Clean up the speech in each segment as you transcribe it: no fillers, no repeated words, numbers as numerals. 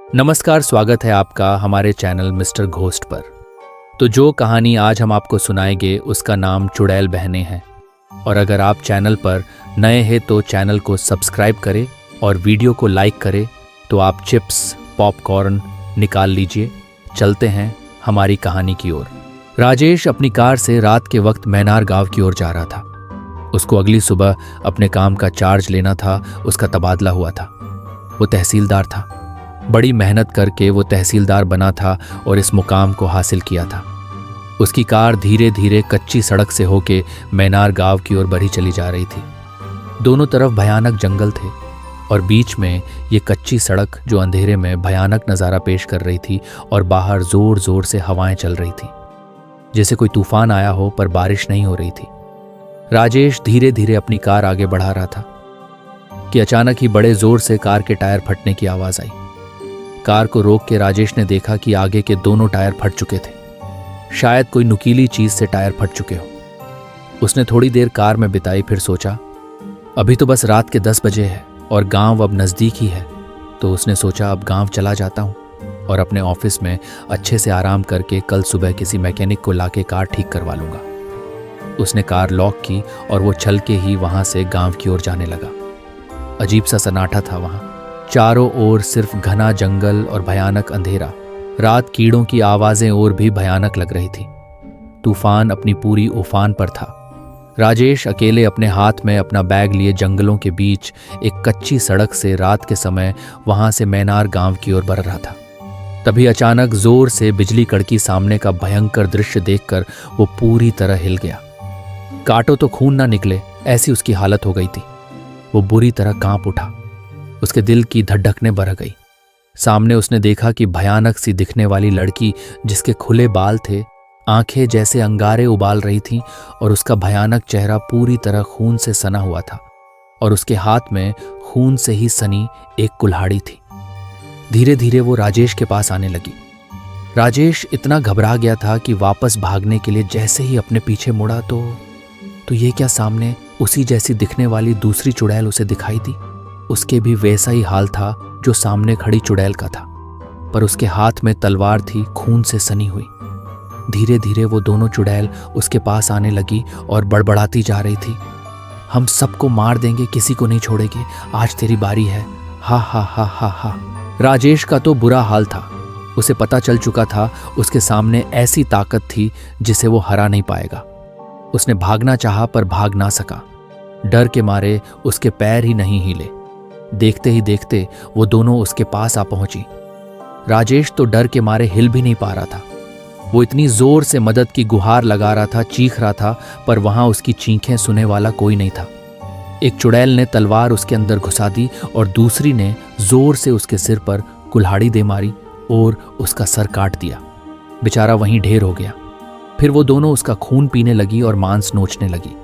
नमस्कार, स्वागत है आपका हमारे चैनल मिस्टर घोस्ट पर। तो जो कहानी आज हम आपको सुनाएंगे उसका नाम चुड़ैल बहनें हैं। और अगर आप चैनल पर नए हैं तो चैनल को सब्सक्राइब करें और वीडियो को लाइक करें। तो आप चिप्स पॉपकॉर्न निकाल लीजिए, चलते हैं हमारी कहानी की ओर। राजेश अपनी कार से रात के वक्त मैनार गांव की ओर जा रहा था। उसको अगली सुबह अपने काम का चार्ज लेना था। उसका तबादला हुआ था। वो तहसीलदार था। बड़ी मेहनत करके वो तहसीलदार बना था और इस मुकाम को हासिल किया था। उसकी कार धीरे धीरे कच्ची सड़क से होके मैनार गांव की ओर बढ़ी चली जा रही थी। दोनों तरफ भयानक जंगल थे और बीच में ये कच्ची सड़क जो अंधेरे में भयानक नज़ारा पेश कर रही थी और बाहर जोर जोर से हवाएं चल रही थी, जैसे कोई तूफान आया हो पर बारिश नहीं हो रही थी। राजेश धीरे धीरे अपनी कार आगे बढ़ा रहा था कि अचानक ही बड़े जोर से कार के टायर फटने की आवाज़ आई। कार को रोक के राजेश ने देखा कि आगे के दोनों टायर फट चुके थे। शायद कोई नुकीली चीज से टायर फट चुके हो। उसने थोड़ी देर कार में बिताई, फिर सोचा अभी तो बस रात के 10 बजे है और गांव अब नज़दीक ही है। तो उसने सोचा अब गांव चला जाता हूं और अपने ऑफिस में अच्छे से आराम करके कल सुबह किसी मैकेनिक को लाके कार ठीक करवा लूंगा। उसने कार लॉक की और वो चल के ही वहां से गांव की ओर जाने लगा। अजीब सा सन्नाटा था वहां। चारों ओर सिर्फ घना जंगल और भयानक अंधेरा। रात कीड़ों की आवाजें और भी भयानक लग रही थी। तूफान अपनी पूरी उफान पर था। राजेश अकेले अपने हाथ में अपना बैग लिए जंगलों के बीच एक कच्ची सड़क से रात के समय वहां से मैनार गांव की ओर बढ़ रहा था। तभी अचानक जोर से बिजली कड़की। सामने का भयंकर दृश्य देखकर वो पूरी तरह हिल गया। काटो तो खून ना निकले, ऐसी उसकी हालत हो गई थी। वो बुरी तरह कांप उठा। उसके दिल की धड़कनें बढ़ गई। सामने उसने देखा कि भयानक सी दिखने वाली लड़की, जिसके खुले बाल थे, आंखें जैसे अंगारे उबाल रही थीं और उसका भयानक चेहरा पूरी तरह खून से सना हुआ था और उसके हाथ में खून से ही सनी एक कुल्हाड़ी थी। धीरे धीरे वो राजेश के पास आने लगी। राजेश इतना घबरा गया था कि वापस भागने के लिए जैसे ही अपने पीछे मुड़ा तो ये क्या, सामने उसी जैसी दिखने वाली दूसरी चुड़ैल उसे दिखाई दी। उसके भी वैसा ही हाल था जो सामने खड़ी चुड़ैल का था, पर उसके हाथ में तलवार थी खून से सनी हुई। धीरे धीरे वो दोनों चुड़ैल उसके पास आने लगी और बड़बड़ाती जा रही थी, हम सबको मार देंगे, किसी को नहीं छोड़ेंगे, आज तेरी बारी है, हा हा हा हा हा। राजेश का तो बुरा हाल था। उसे पता चल चुका था उसके सामने ऐसी ताकत थी जिसे वो हरा नहीं पाएगा। उसने भागना चाहा पर भाग ना सका। डर के मारे उसके पैर ही नहीं हिले। देखते ही देखते वो दोनों उसके पास आ पहुंची। राजेश तो डर के मारे हिल भी नहीं पा रहा था। वो इतनी जोर से मदद की गुहार लगा रहा था, चीख रहा था, पर वहां उसकी चीखें सुनने वाला कोई नहीं था। एक चुड़ैल ने तलवार उसके अंदर घुसा दी और दूसरी ने जोर से उसके सिर पर कुल्हाड़ी दे मारी और उसका सर काट दिया। बेचारा वहीं ढेर हो गया। फिर वो दोनों उसका खून पीने लगी और मांस नोचने लगी।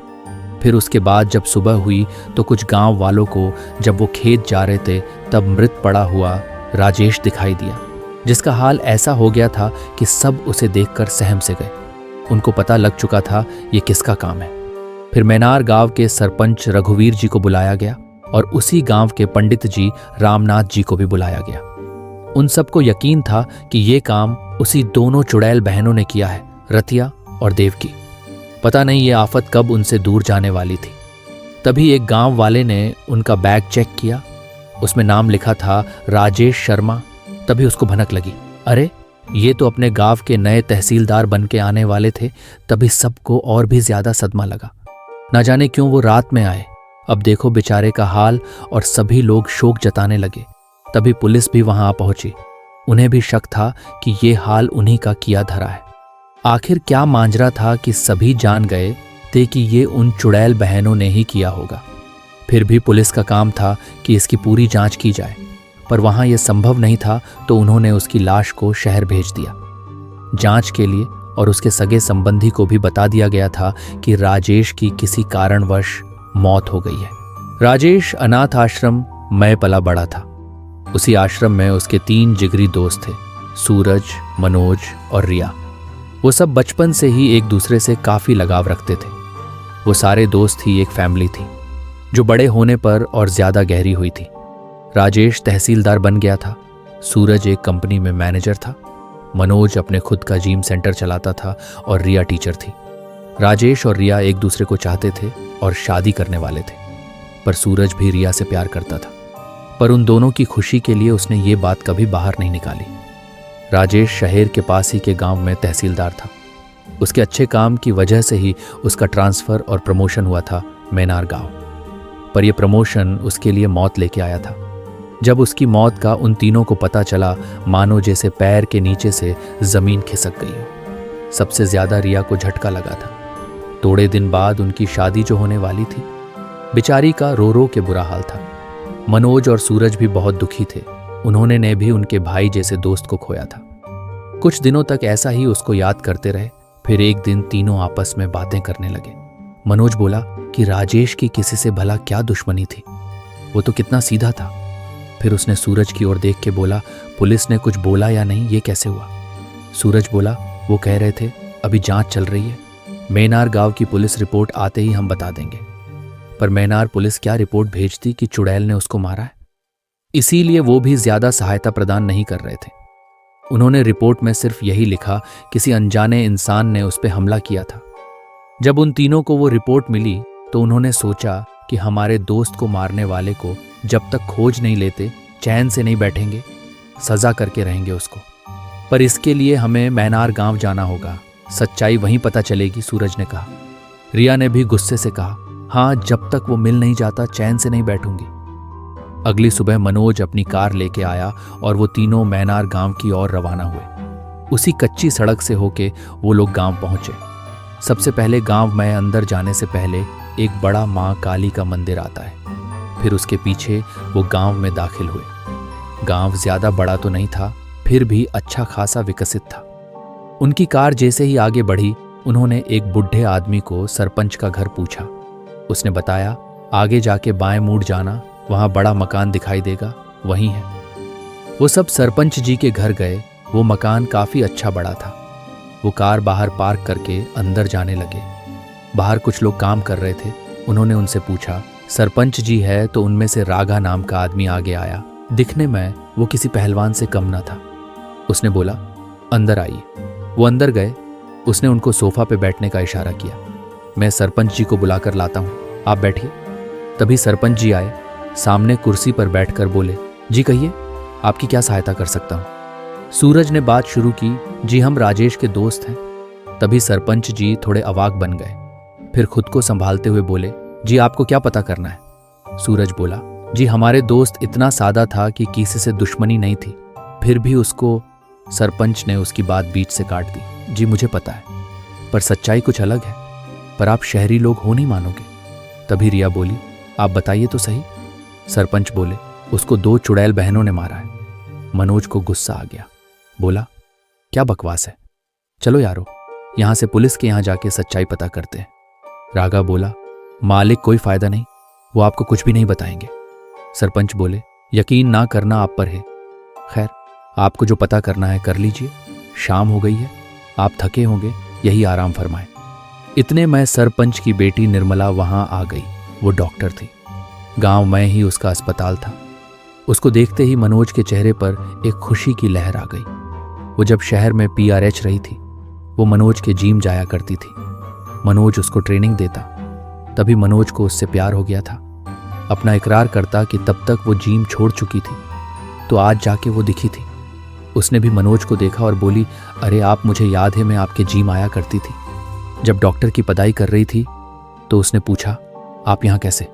फिर उसके बाद जब सुबह हुई तो कुछ गांव वालों को जब वो खेत जा रहे थे तब मृत पड़ा हुआ राजेश दिखाई दिया, जिसका हाल ऐसा हो गया था कि सब उसे देखकर सहम से गए। उनको पता लग चुका था ये किसका काम है। फिर मैनार गांव के सरपंच रघुवीर जी को बुलाया गया और उसी गांव के पंडित जी रामनाथ जी को भी बुलाया गया। उन सबको यकीन था कि ये काम उसी दोनों चुड़ैल बहनों ने किया है, रतिया और देवकी। पता नहीं ये आफत कब उनसे दूर जाने वाली थी। तभी एक गांव वाले ने उनका बैग चेक किया। उसमें नाम लिखा था राजेश शर्मा। तभी उसको भनक लगी, अरे ये तो अपने गांव के नए तहसीलदार बन के आने वाले थे। तभी सबको और भी ज्यादा सदमा लगा। ना जाने क्यों वो रात में आए। अब देखो बेचारे का हाल, और सभी लोग शोक जताने लगे। तभी पुलिस भी वहां आ पहुंची। उन्हें भी शक था कि ये हाल उन्हीं का किया धरा है। आखिर क्या मांजरा था कि सभी जान गए थे कि ये उन चुड़ैल बहनों ने ही किया होगा। फिर भी पुलिस का काम था कि इसकी पूरी जांच की जाए, पर वहां यह संभव नहीं था तो उन्होंने उसकी लाश को शहर भेज दिया जांच के लिए। और उसके सगे संबंधी को भी बता दिया गया था कि राजेश की किसी कारणवश मौत हो गई है। राजेश अनाथ आश्रम में पला बड़ा था। उसी आश्रम में उसके 3 जिगरी दोस्त थे, सूरज, मनोज और रिया। वो सब बचपन से ही एक दूसरे से काफी लगाव रखते थे। वो सारे दोस्त ही एक फैमिली थी जो बड़े होने पर और ज्यादा गहरी हुई थी। राजेश तहसीलदार बन गया था। सूरज एक कंपनी में मैनेजर था, मनोज अपने खुद का जिम सेंटर चलाता था और रिया टीचर थी। राजेश और रिया एक दूसरे को चाहते थे और शादी करने वाले थे, पर सूरज भी रिया से प्यार करता था। पर उन दोनों की खुशी के लिए उसने ये बात कभी बाहर नहीं निकाली। राजेश शहर के पास ही के गांव में तहसीलदार था। उसके अच्छे काम की वजह से ही उसका ट्रांसफ़र और प्रमोशन हुआ था मैनार गांव। पर यह प्रमोशन उसके लिए मौत लेके आया था। जब उसकी मौत का उन तीनों को पता चला, मानो जैसे पैर के नीचे से ज़मीन खिसक गई हो। सबसे ज़्यादा रिया को झटका लगा था। थोड़े दिन बाद उनकी शादी जो होने वाली थी, बेचारी का रो रो के बुरा हाल था। मनोज और सूरज भी बहुत दुखी थे। उन्होंने ने भी उनके भाई जैसे दोस्त को खोया था। कुछ दिनों तक ऐसा ही उसको याद करते रहे। फिर एक दिन तीनों आपस में बातें करने लगे। मनोज बोला कि राजेश की किसी से भला क्या दुश्मनी थी, वो तो कितना सीधा था। फिर उसने सूरज की ओर देख के बोला, पुलिस ने कुछ बोला या नहीं, ये कैसे हुआ? सूरज बोला, वो कह रहे थे अभी जांच चल रही है, मैनार गांव की पुलिस रिपोर्ट आते ही हम बता देंगे। पर मैनार पुलिस क्या रिपोर्ट भेजती कि चुड़ैल ने उसको मारा है? इसीलिए वो भी ज्यादा सहायता प्रदान नहीं कर रहे थे। उन्होंने रिपोर्ट में सिर्फ यही लिखा, किसी अनजाने इंसान ने उस पर हमला किया था। जब उन तीनों को वो रिपोर्ट मिली तो उन्होंने सोचा कि हमारे दोस्त को मारने वाले को जब तक खोज नहीं लेते चैन से नहीं बैठेंगे, सजा करके रहेंगे उसको। पर इसके लिए हमें मैनार गांव जाना होगा, सच्चाई वहीं पता चलेगी, सूरज ने कहा। रिया ने भी गुस्से से कहा, हाँ, जब तक वो मिल नहीं जाता चैन से नहीं बैठूंगी। अगली सुबह मनोज अपनी कार लेके आया और वो तीनों मैनार गांव की ओर रवाना हुए। उसी कच्ची सड़क से होके वो लोग गांव पहुंचे। सबसे पहले गांव में अंदर जाने से पहले एक बड़ा माँ काली का मंदिर आता है। फिर उसके पीछे वो गांव में दाखिल हुए। गांव ज्यादा बड़ा तो नहीं था, फिर भी अच्छा खासा विकसित था। उनकी कार जैसे ही आगे बढ़ी, उन्होंने एक बुढ़े आदमी को सरपंच का घर पूछा। उसने बताया, आगे जाके बाएं मुड़ जाना, वहां बड़ा मकान दिखाई देगा, वहीं है। वो सब सरपंच जी के घर गए। वो मकान काफी अच्छा बड़ा था। वो कार बाहर पार्क करके अंदर जाने लगे। बाहर कुछ लोग काम कर रहे थे। उन्होंने उनसे पूछा, सरपंच जी है? तो उनमें से राघा नाम का आदमी आगे आया। दिखने में वो किसी पहलवान से कम ना था। उसने बोला, अंदर आइए। वो अंदर गए। उसने उनको सोफा पे बैठने का इशारा किया। मैं सरपंच जी को बुलाकर लाता हूँ, आप बैठिए। तभी सरपंच जी आए। सामने कुर्सी पर बैठकर बोले, जी कहिए, आपकी क्या सहायता कर सकता हूँ? सूरज ने बात शुरू की, जी हम राजेश के दोस्त हैं। तभी सरपंच जी थोड़े अवाक बन गए। फिर खुद को संभालते हुए बोले, जी आपको क्या पता करना है? सूरज बोला, जी हमारे दोस्त इतना सादा था कि किसी से दुश्मनी नहीं थी, फिर भी उसको। सरपंच ने उसकी बात बीच से काट दी, जी मुझे पता है, पर सच्चाई कुछ अलग है। पर आप शहरी लोग हो, नहीं मानोगे। तभी रिया बोली, आप बताइए तो सही। सरपंच बोले, उसको 2 चुड़ैल बहनों ने मारा है। मनोज को गुस्सा आ गया। बोला, क्या बकवास है, चलो यारो, यहां से पुलिस के यहां जाके सच्चाई पता करते हैं। राघा बोला, मालिक कोई फायदा नहीं, वो आपको कुछ भी नहीं बताएंगे। सरपंच बोले, यकीन ना करना आप पर है। खैर, आपको जो पता करना है कर लीजिए। शाम हो गई है, आप थके होंगे, यही आराम फरमाएं। इतने में सरपंच की बेटी निर्मला वहां आ गई। वो डॉक्टर थी। गांव में ही उसका अस्पताल था। उसको देखते ही मनोज के चेहरे पर एक खुशी की लहर आ गई। वो जब शहर में PRH रही थी, वो मनोज के जिम जाया करती थी। मनोज उसको ट्रेनिंग देता। तभी मनोज को उससे प्यार हो गया था। अपना इकरार करता कि तब तक वो जिम छोड़ चुकी थी, तो आज जाके वो दिखी थी। उसने भी मनोज को देखा और बोली, अरे आप, मुझे याद है, मैं आपके जिम आया करती थी। जब डॉक्टर की पढ़ाई कर रही थी तो उसने पूछा, आप यहाँ कैसे?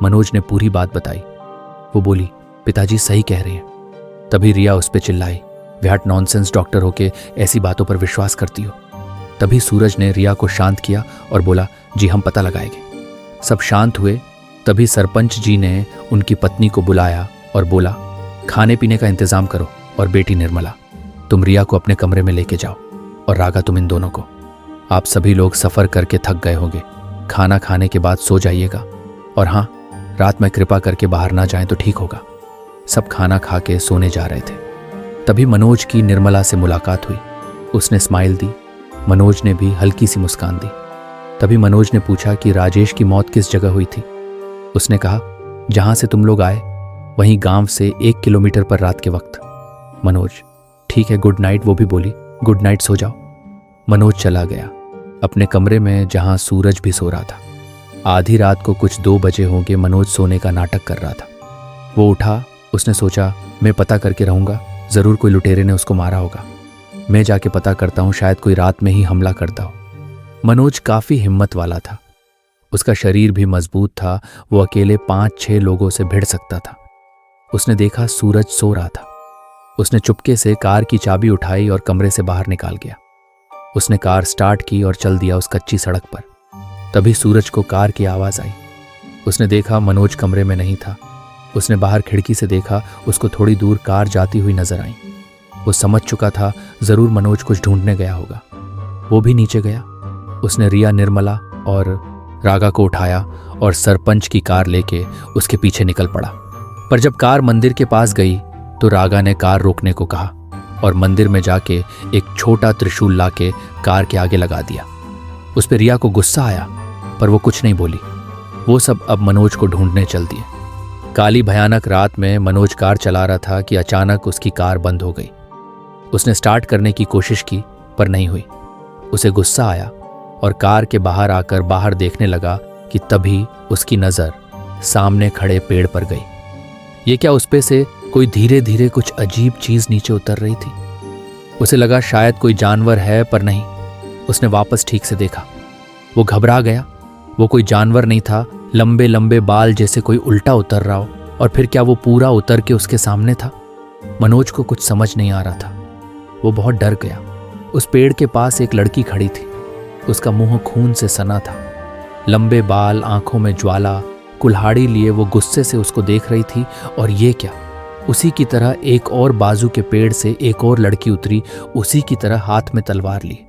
मनोज ने पूरी बात बताई। वो बोली, पिताजी सही कह रहे हैं। तभी रिया उस पर चिल्लाई, व्हाट नॉनसेंस, डॉक्टर होके ऐसी बातों पर विश्वास करती हो। तभी सूरज ने रिया को शांत किया और बोला, जी हम पता लगाएंगे। सब शांत हुए। तभी सरपंच जी ने उनकी पत्नी को बुलाया और बोला, खाने पीने का इंतजाम करो, और बेटी निर्मला, तुम रिया को अपने कमरे में लेके जाओ, और राघा तुम इन दोनों को। आप सभी लोग सफ़र करके थक गए होंगे, खाना खाने के बाद सो जाइएगा, और हाँ, रात में कृपा करके बाहर ना जाएं तो ठीक होगा। सब खाना खा के सोने जा रहे थे। तभी मनोज की निर्मला से मुलाकात हुई। उसने स्माइल दी। मनोज ने भी हल्की सी मुस्कान दी। तभी मनोज ने पूछा कि राजेश की मौत किस जगह हुई थी। उसने कहा, जहां से तुम लोग आए वहीं गांव से 1 किलोमीटर पर रात के वक्त। मनोज, ठीक है, गुड नाइट, वो भी बोली। गुड नाइट, सो जाओ। मनोज चला गया अपने कमरे में जहां सूरज भी सो रहा था। आधी रात को कुछ 2 बजे होंगे, मनोज सोने का नाटक कर रहा था। वो उठा, उसने सोचा मैं पता करके रहूंगा, ज़रूर कोई लुटेरे ने उसको मारा होगा। मैं जाके पता करता हूँ, शायद कोई रात में ही हमला करता हो। मनोज काफ़ी हिम्मत वाला था, उसका शरीर भी मजबूत था, वो अकेले 5-6 लोगों से भिड़ सकता था। उसने देखा सूरज सो रहा था। उसने चुपके से कार की चाबी उठाई और कमरे से बाहर निकाल गया। उसने कार स्टार्ट की और चल दिया उस कच्ची सड़क पर। तभी सूरज को कार की आवाज़ आई। उसने देखा मनोज कमरे में नहीं था। उसने बाहर खिड़की से देखा, उसको थोड़ी दूर कार जाती हुई नजर आई। वो समझ चुका था ज़रूर मनोज कुछ ढूंढने गया होगा। वो भी नीचे गया। उसने रिया, निर्मला और रागा को उठाया और सरपंच की कार लेके उसके पीछे निकल पड़ा। पर जब कार मंदिर के पास गई तो रागा ने कार रोकने को कहा और मंदिर में जाके एक छोटा त्रिशूल लाके कार के आगे लगा दिया। उस पर रिया को गुस्सा आया, पर वो कुछ नहीं बोली। वो सब अब मनोज को ढूंढने चल दिए। काली भयानक रात में मनोज कार चला रहा था कि अचानक उसकी कार बंद हो गई। उसने स्टार्ट करने की कोशिश की पर नहीं हुई। उसे गुस्सा आया और कार के बाहर आकर बाहर देखने लगा कि तभी उसकी नज़र सामने खड़े पेड़ पर गई। ये क्या, उस पे से कोई धीरे धीरे कुछ अजीब चीज़ नीचे उतर रही थी। उसे लगा शायद कोई जानवर है, पर नहीं। उसने वापस ठीक से देखा। वो घबरा गया। वो कोई जानवर नहीं था। लंबे लंबे बाल जैसे कोई उल्टा उतर रहा हो, और फिर क्या वो पूरा उतर के उसके सामने था। मनोज को कुछ समझ नहीं आ रहा था। वो बहुत डर गया। उस पेड़ के पास एक लड़की खड़ी थी। उसका मुंह खून से सना था, लंबे बाल, आंखों में ज्वाला, कुल्हाड़ी लिए वो गुस्से से उसको देख रही थी। और ये क्या, उसी की तरह एक और बाजू के पेड़ से एक और लड़की उतरी, उसी की तरह हाथ में तलवार ली।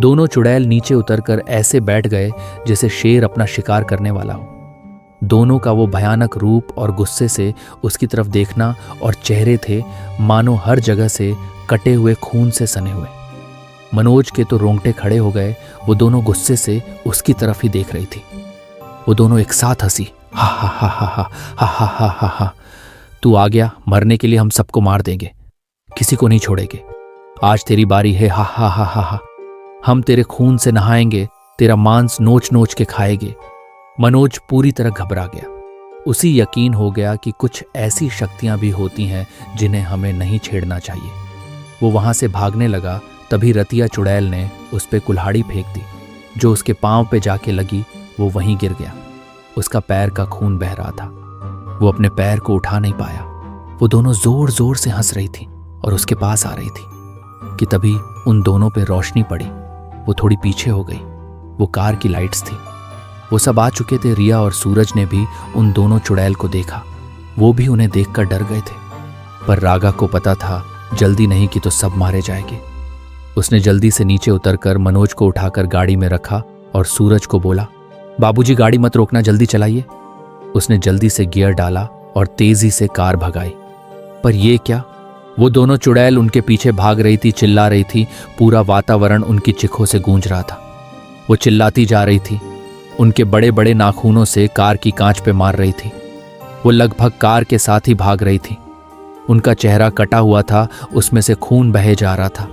दोनों चुड़ैल नीचे उतरकर ऐसे बैठ गए जैसे शेर अपना शिकार करने वाला हो। दोनों का वो भयानक रूप और गुस्से से उसकी तरफ देखना, और चेहरे थे मानो हर जगह से कटे हुए, खून से सने हुए। मनोज के तो रोंगटे खड़े हो गए। वो दोनों गुस्से से उसकी तरफ ही देख रही थी। वो दोनों एक साथ हंसी, हा हा हा हा हा हा हा हा हा हा। तू आ गया, मरने के लिए हम सबको मार देंगे, किसी को नहीं छोड़ेंगे। आज तेरी बारी है, हा हा हा हा हा। हम तेरे खून से नहाएंगे, तेरा मांस नोच नोच के खाएंगे। मनोज पूरी तरह घबरा गया। उसी यकीन हो गया कि कुछ ऐसी शक्तियां भी होती हैं जिन्हें हमें नहीं छेड़ना चाहिए। वो वहां से भागने लगा। तभी रतिया चुड़ैल ने उस पे कुल्हाड़ी फेंक दी। जो उसके पांव पे जाके लगी वो वहीं गिर गया। उसका पैर का खून बह रहा था। वो अपने पैर को उठा नहीं पाया। वो दोनों जोर जोर से हंस रही थी और उसके पास आ रही थी कि तभी उन दोनों पे रोशनी पड़ी। वो थोड़ी पीछे हो गई। वो कार की लाइट्स थी। वो सब आ चुके थे। रिया और सूरज ने भी उन दोनों चुड़ैल को देखा। वो भी उन्हें देखकर डर गए थे, पर रागा को पता था जल्दी नहीं की तो सब मारे जाएंगे। उसने जल्दी से नीचे उतरकर मनोज को उठाकर गाड़ी में रखा और सूरज को बोला, बाबूजी गाड़ी मत रोकना, जल्दी चलाइए। उसने जल्दी से गियर डाला और तेजी से कार भगाई। पर यह क्या, वो दोनों चुड़ैल उनके पीछे भाग रही थी, चिल्ला रही थी। पूरा वातावरण उनकी चिखों से गूंज रहा था। वो चिल्लाती जा रही थी, उनके बड़े बड़े नाखूनों से कार की कांच पे मार रही थी। वो लगभग कार के साथ ही भाग रही थी। उनका चेहरा कटा हुआ था, उसमें से खून बहे जा रहा था।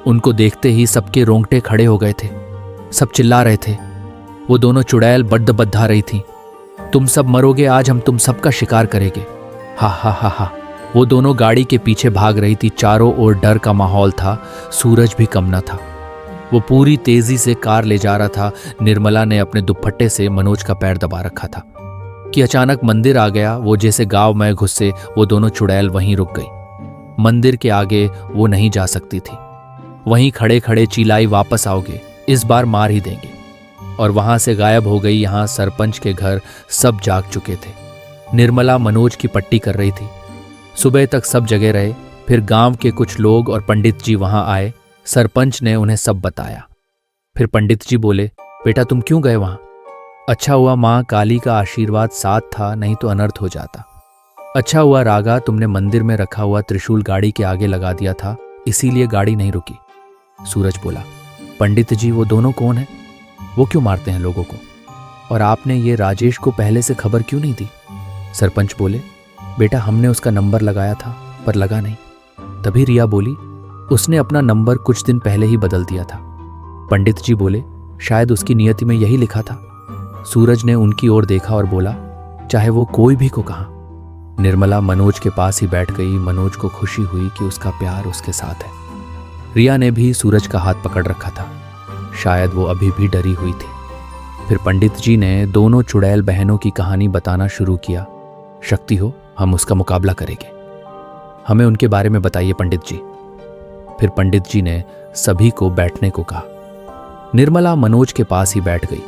उनको देखते ही सबके रोंगटे खड़े हो गए थे। सब चिल्ला रहे थे। वो दोनों चुड़ैल बद्ध बद्धा रही थी, तुम सब मरोगे आज, हम तुम सबका शिकार करेंगे, हा हा हा हा। वो दोनों गाड़ी के पीछे भाग रही थी। चारों ओर डर का माहौल था। सूरज भी कम न था। वो पूरी तेजी से कार ले जा रहा था। निर्मला ने अपने दुपट्टे से मनोज का पैर दबा रखा था कि अचानक मंदिर आ गया। वो जैसे गांव में घुसे, वो दोनों चुड़ैल वहीं रुक गई। मंदिर के आगे वो नहीं जा सकती थी। वहीं खड़े खड़े चिल्लाई, वापस आओगे, इस बार मार ही देंगे। और वहां से गायब हो गई। यहां सरपंच के घर सब जाग चुके थे। निर्मला मनोज की पट्टी कर रही थी। सुबह तक सब जगे रहे। फिर गांव के कुछ लोग और पंडित जी वहां आए। सरपंच ने उन्हें सब बताया। फिर पंडित जी बोले, बेटा तुम क्यों गए वहां? अच्छा हुआ माँ काली का आशीर्वाद साथ था, नहीं तो अनर्थ हो जाता। अच्छा हुआ रागा तुमने मंदिर में रखा हुआ त्रिशूल गाड़ी के आगे लगा दिया था, इसीलिए गाड़ी नहीं रुकी। सूरज बोला, पंडित जी वो दोनों कौन है? वो क्यों मारते हैं लोगों को? और आपने ये राजेश को पहले से खबर क्यों नहीं दी? सरपंच बोले, बेटा हमने उसका नंबर लगाया था पर लगा नहीं। तभी रिया बोली, उसने अपना नंबर कुछ दिन पहले ही बदल दिया था। पंडित जी बोले, शायद उसकी नियति में यही लिखा था। सूरज ने उनकी ओर देखा और बोला, चाहे वो कोई भी को कहा। निर्मला मनोज के पास ही बैठ गई। मनोज को खुशी हुई कि उसका प्यार उसके साथ है। रिया ने भी सूरज का हाथ पकड़ रखा था। शायद वो अभी भी डरी हुई थी। फिर पंडित जी ने दोनों चुड़ैल बहनों की कहानी बताना शुरू किया। शक्ति हो, हम उसका मुकाबला करेंगे। हमें उनके बारे में बताइए पंडित जी। फिर पंडित जी ने सभी को बैठने को कहा। निर्मला मनोज के पास ही बैठ गई।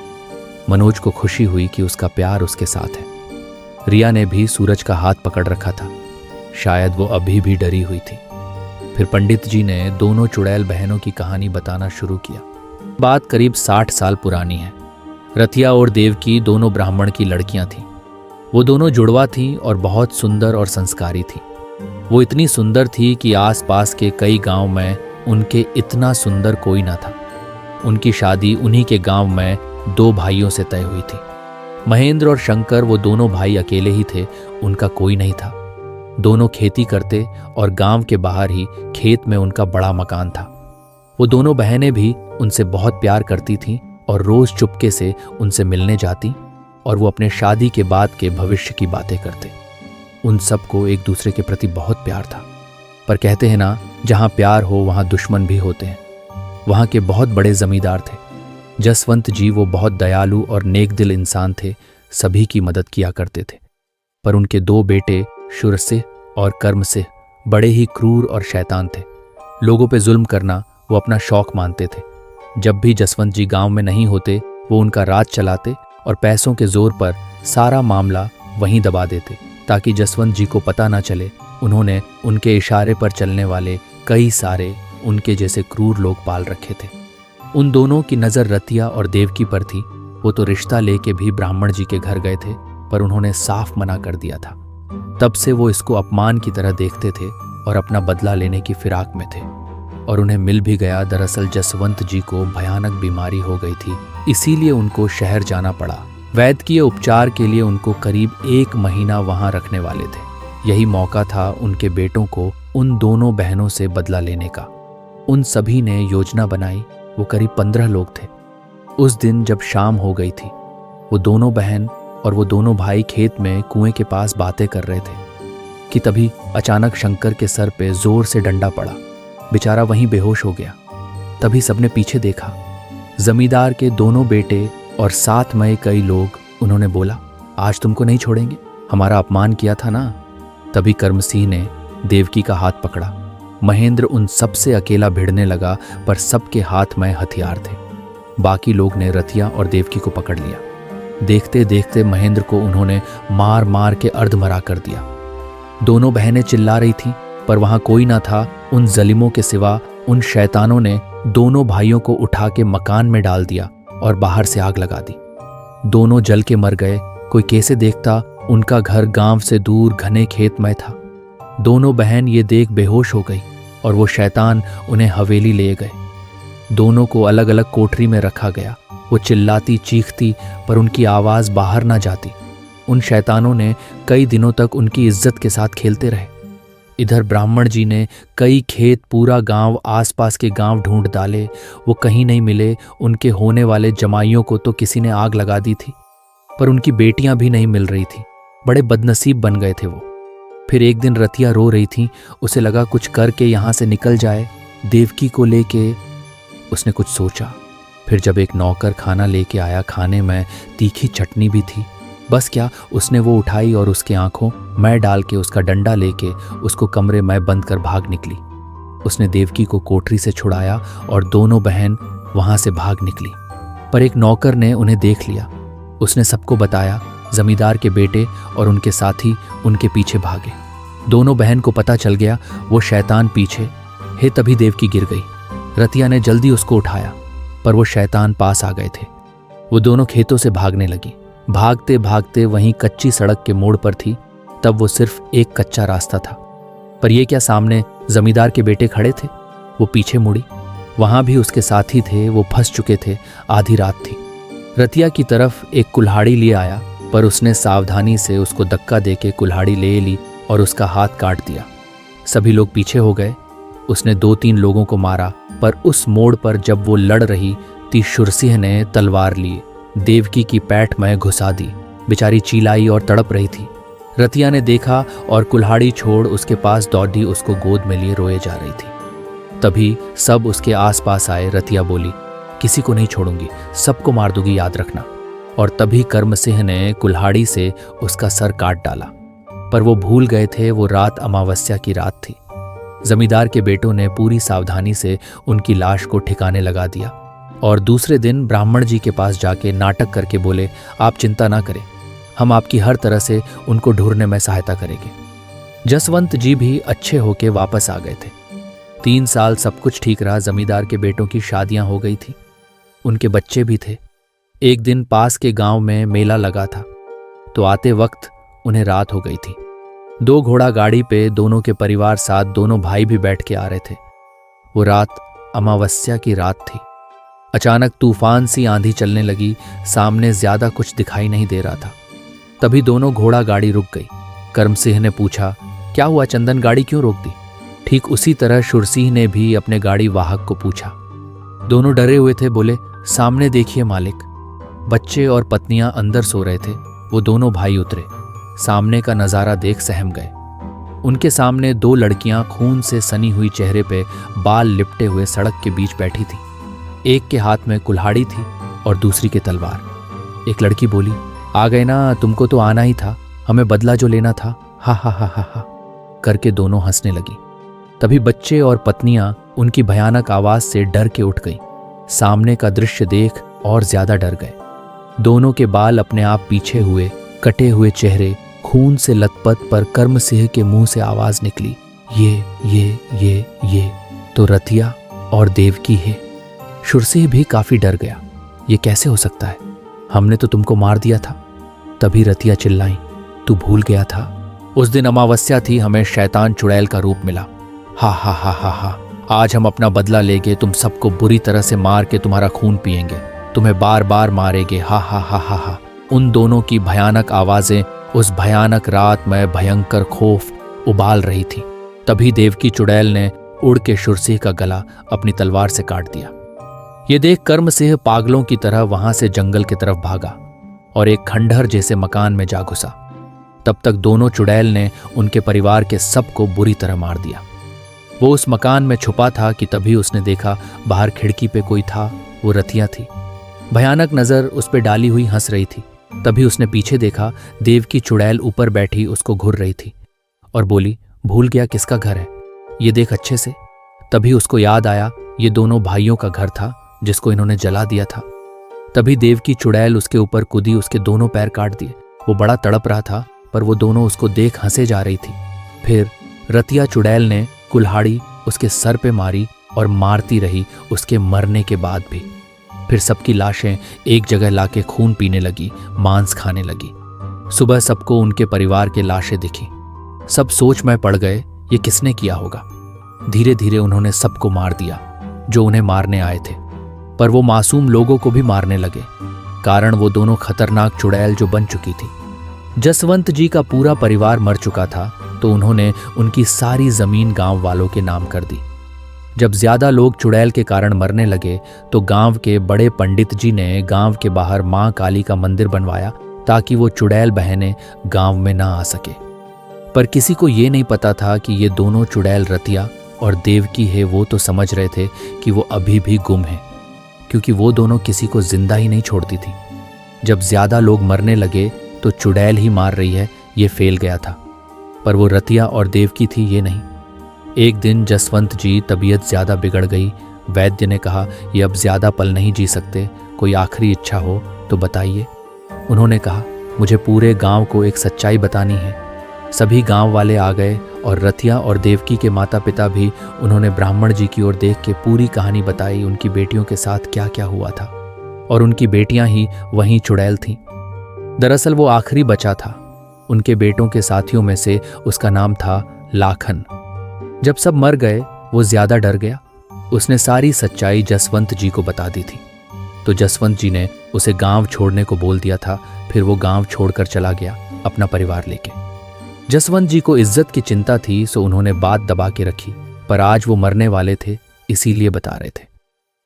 मनोज को खुशी हुई कि उसका प्यार उसके साथ है। रिया ने भी सूरज का हाथ पकड़ रखा था। शायद वो अभी भी डरी हुई थी। फिर पंडित जी ने दोनों चुड़ैल बहनों की कहानी बताना शुरू किया। बात करीब 60 साल पुरानी है। रतिया और देवकी दोनों ब्राह्मण की लड़कियां थीं। वो दोनों जुड़वा थीं और बहुत सुंदर और संस्कारी थीं। वो इतनी सुंदर थी कि आसपास के कई गांव में उनके इतना सुंदर कोई ना था। उनकी शादी उन्हीं के गांव में 2 भाइयों से तय हुई थी। महेंद्र और शंकर, वो दोनों भाई अकेले ही थे, उनका कोई नहीं था। दोनों खेती करते और गांव के बाहर ही खेत में उनका बड़ा मकान था। वो दोनों बहनें भी उनसे बहुत प्यार करती थीं और रोज चुपके से उनसे मिलने जाती और वो अपने शादी के बाद के भविष्य की बातें करते। उन सबको एक दूसरे के प्रति बहुत प्यार था। पर कहते हैं ना, जहां प्यार हो वहां दुश्मन भी होते हैं। वहां के बहुत बड़े जमींदार थे जसवंत जी। वो बहुत दयालु और नेक दिल इंसान थे, सभी की मदद किया करते थे। पर उनके 2 बेटे शुरसिंह और कर्मसिंह बड़े ही क्रूर और शैतान थे। लोगों पे जुल्म करना वो अपना शौक मानते थे। जब भी जसवंत जी गांव में नहीं होते, वो उनका राज चलाते और पैसों के जोर पर सारा मामला वहीं दबा देते, ताकि जसवंत जी को पता ना चले उन्होंने उनके इशारे पर चलने वाले कई सारे उनके जैसे क्रूर लोग पाल रखे थे। उन दोनों की नज़र रतिया और देवकी पर थी। वो तो रिश्ता लेके भी ब्राह्मण जी के घर गए थे, पर उन्होंने साफ मना कर दिया था। तब से वो इसको अपमान की तरह देखते थे और अपना बदला लेने की फिराक में थे। और उन्हें मिल भी गया। दरअसल जसवंत जी को भयानक बीमारी हो गई थी, इसीलिए उनको शहर जाना पड़ा। वैद्यकीय उपचार के लिए उनको करीब 1 महीना वहां रखने वाले थे। यही मौका था उनके बेटों को उन दोनों बहनों से बदला लेने का। उन सभी ने योजना बनाई। वो करीब 15 लोग थे। उस दिन जब शाम हो गई थी, वो दोनों बहन और वो दोनों भाई खेत में कुएं के पास बातें कर रहे थे कि तभी अचानक शंकर के सर पे जोर से डंडा पड़ा। बेचारा वहीं बेहोश हो गया। तभी सबने पीछे देखा। जमींदार के दोनों बेटे और साथ में कई लोग। उन्होंने बोला, आज तुमको नहीं छोड़ेंगे, हमारा अपमान किया था ना। तभी कर्मसिंह ने देवकी का हाथ पकड़ा। महेंद्र उन सब से अकेला भिड़ने लगा, पर सबके हाथ में हथियार थे। बाकी लोग ने रतिया और देवकी को पकड़ लिया। देखते देखते महेंद्र को उन्होंने मार मार के अर्धमरा कर दिया। दोनों बहनें चिल्ला रही थीं, पर वहां कोई ना था उन जलिमों के सिवा। उन शैतानों ने दोनों भाइयों को उठा के मकान में डाल दिया और बाहर से आग लगा दी। दोनों जल के मर गए। कोई कैसे देखता, उनका घर गांव से दूर घने खेत में था। दोनों बहन ये देख बेहोश हो गई और वो शैतान उन्हें हवेली ले गए। दोनों को अलग अलग कोठरी में रखा गया। वो चिल्लाती चीखती, पर उनकी आवाज बाहर ना जाती। उन शैतानों ने कई दिनों तक उनकी इज्जत के साथ खेलते रहे। इधर ब्राह्मण जी ने कई खेत, पूरा गांव, आसपास के गांव ढूंढ डाले। वो कहीं नहीं मिले। उनके होने वाले जमाइयों को तो किसी ने आग लगा दी थी, पर उनकी बेटियां भी नहीं मिल रही थी। बड़े बदनसीब बन गए थे वो। फिर एक दिन रतिया रो रही थी। उसे लगा कुछ करके यहाँ से निकल जाए। देवकी को लेके उसने कुछ सोचा। फिर जब एक नौकर खाना लेके आया, खाने में तीखी चटनी भी थी। बस क्या, उसने वो उठाई और उसके आंखों मैं डाल के उसका डंडा लेके उसको कमरे में बंद कर भाग निकली। उसने देवकी को कोठरी से छुड़ाया और दोनों बहन वहां से भाग निकली। पर एक नौकर ने उन्हें देख लिया। उसने सबको बताया। जमींदार के बेटे और उनके साथी उनके पीछे भागे। दोनों बहन को पता चल गया वो शैतान पीछे है। तभी देवकी गिर गई। रतिया ने जल्दी उसको उठाया, पर वो शैतान पास आ गए थे। वो दोनों खेतों से भागने लगी। भागते भागते वहीं कच्ची सड़क के मोड़ पर थी। तब वो सिर्फ एक कच्चा रास्ता था, पर ये क्या, सामने जमींदार के बेटे खड़े थे। वो पीछे मुड़ी। वहां भी उसके साथी थे। वो फंस चुके थे। आधी रात थी। रतिया की तरफ एक कुल्हाड़ी लिए आया, पर उसने सावधानी से उसको धक्का देके कुल्हाड़ी ले ली और उसका हाथ काट दिया। सभी लोग पीछे हो गए। उसने 2-3 लोगों को मारा, पर उस मोड़ पर जब वो लड़ रही थी, शुरसिंह ने तलवार लिए देवकी की पैठ में घुसा दी। बेचारी चिल्लाई और तड़प रही थी। रतिया ने देखा और कुल्हाड़ी छोड़ उसके पास दौड़ी, उसको गोद में लिए रोए जा रही थी। तभी सब उसके आसपास आए। रतिया बोली, किसी को नहीं छोड़ूंगी, सबको मार दूंगी, याद रखना। और तभी कर्मसिंह ने कुल्हाड़ी से उसका सर काट डाला। पर वो भूल गए थे वो रात अमावस्या की रात थी। जमींदार के बेटों ने पूरी सावधानी से उनकी लाश को ठिकाने लगा दिया और दूसरे दिन ब्राह्मण जी के पास जाके नाटक करके बोले, आप चिंता ना करें, हम आपकी हर तरह से उनको ढूंढने में सहायता करेंगे। जसवंत जी भी अच्छे होके वापस आ गए थे। 3 साल सब कुछ ठीक रहा। जमींदार के बेटों की शादियां हो गई थी, उनके बच्चे भी थे। एक दिन पास के गांव में मेला लगा था, तो आते वक्त उन्हें रात हो गई थी। 2 घोड़ा गाड़ी पे दोनों के परिवार साथ दोनों भाई भी बैठ के आ रहे थे। वो रात अमावस्या की रात थी। अचानक तूफान सी आंधी चलने लगी। सामने ज्यादा कुछ दिखाई नहीं दे रहा था। तभी दोनों घोड़ा गाड़ी रुक गई। कर्मसिंह ने पूछा, क्या हुआ चंदन, गाड़ी क्यों रोक दी? ठीक उसी तरह शुरसिंह ने भी अपने गाड़ी वाहक को पूछा। दोनों डरे हुए थे। बोले, सामने देखिए मालिक। बच्चे और पत्नियां अंदर सो रहे थे। वो दोनों भाई उतरे, सामने का नजारा देख सहम गए। उनके सामने 2 लड़कियां खून से सनी हुई चेहरे पे बाल लिपटे हुए सड़क के बीच बैठी थी। एक के हाथ में कुल्हाड़ी थी और दूसरी के तलवार। एक लड़की बोली, आ गए ना, तुमको तो आना ही था, हमें बदला जो लेना था, हा हा हा हा हा करके दोनों हंसने लगी। तभी बच्चे और पत्नियां उनकी भयानक आवाज से डर के उठ गई। सामने का दृश्य देख और ज्यादा डर गए। दोनों के बाल अपने आप पीछे हुए, कटे हुए चेहरे, खून से लथपथ। पर कर्मसिंह के मुंह से आवाज निकली, ये तो रतिया और देवकी है। शुरसिंह भी काफी डर गया। ये कैसे हो सकता है, हमने तो तुमको मार दिया था। तभी रतिया चिल्लाई, तू भूल गया था, उस दिन अमावस्या थी, हमें शैतान चुड़ैल का रूप मिला। हा हा हा हा हा, आज हम अपना बदला लेंगे, तुम सबको बुरी तरह से मार के तुम्हारा खून पिएंगे, तुम्हें बार बार मारेंगे, हा हा हा हा हा। उन दोनों की भयानक आवाजें उस भयानक रात में भयंकर खौफ उबाल रही थी। तभी देवकी चुड़ैल ने उड़ के शुरसिंह का गला अपनी तलवार से काट दिया। ये देख कर्मसिंह पागलों की तरह वहां से जंगल की तरफ भागा और एक खंडहर जैसे मकान में जा घुसा। तब तक दोनों चुड़ैल ने उनके परिवार के सबको बुरी तरह मार दिया। वो उस मकान में छुपा था कि तभी उसने देखा बाहर खिड़की पे कोई था। वो रतिया थी, भयानक नजर उस पे डाली हुई हंस रही थी। तभी उसने पीछे देखा, देवकी चुड़ैल ऊपर बैठी उसको घूर रही थी और बोली, भूल गया किसका घर है, ये देख अच्छे से। तभी उसको याद आया, ये दोनों भाइयों का घर था जिसको इन्होंने जला दिया था। तभी देवकी चुड़ैल उसके ऊपर कूदी, उसके दोनों पैर काट दिए। वो बड़ा तड़प रहा था, पर वो दोनों उसको देख हंसे जा रही थी। फिर रतिया चुड़ैल ने कुल्हाड़ी उसके सर पे मारी और मारती रही उसके मरने के बाद भी। फिर सबकी लाशें एक जगह लाके खून पीने लगी, मांस खाने लगी। सुबह सबको उनके परिवार के लाशें दिखी। सब सोच में पड़ गए, ये किसने किया होगा। धीरे धीरे उन्होंने सबको मार दिया जो उन्हें मारने आए थे, पर वो मासूम लोगों को भी मारने लगे, कारण वो दोनों खतरनाक चुड़ैल जो बन चुकी थी। जसवंत जी का पूरा परिवार मर चुका था, तो उन्होंने उनकी सारी जमीन गांव वालों के नाम कर दी। जब ज्यादा लोग चुड़ैल के कारण मरने लगे, तो गांव के बड़े पंडित जी ने गांव के बाहर मां काली का मंदिर बनवाया, ताकि वो चुड़ैल बहनें गांव में ना आ सके। पर किसी को ये नहीं पता था कि ये दोनों चुड़ैल रतिया और देवकी है। वो तो समझ रहे थे कि वो अभी भी गुम है, क्योंकि वो दोनों किसी को जिंदा ही नहीं छोड़ती थी। जब ज्यादा लोग मरने लगे तो चुड़ैल ही मार रही है, ये फेल गया था। पर वो रतिया और देवकी थी, ये नहीं। एक दिन जसवंत जी तबीयत ज्यादा बिगड़ गई। वैद्य ने कहा, ये अब ज्यादा पल नहीं जी सकते, कोई आखिरी इच्छा हो तो बताइए। उन्होंने कहा, मुझे पूरे गांव को एक सच्चाई बतानी है। सभी गांव वाले आ गए और रतिया और देवकी के माता पिता भी। उन्होंने ब्राह्मण जी की ओर देख के पूरी कहानी बताई, उनकी बेटियों के साथ क्या क्या हुआ था। और उनकी बेटियां ही वहीं चुड़ैल थीं। दरअसल वो आखिरी बचा था। उनके बेटों के साथियों में से उसका नाम था लाखन। जब सब मर गए, वो ज्यादा डर गया। उसने सारी सच्चाई जसवंत जी को बता दी थी, तो जसवंत जी ने उसे गांव छोड़ने को बोल दिया था। फिर वो गांव छोड़कर चला गया अपना परिवार लेके। जसवंत जी को इज्जत की चिंता थी, सो उन्होंने बात दबा के रखी। पर आज वो मरने वाले थे, इसीलिए बता रहे थे।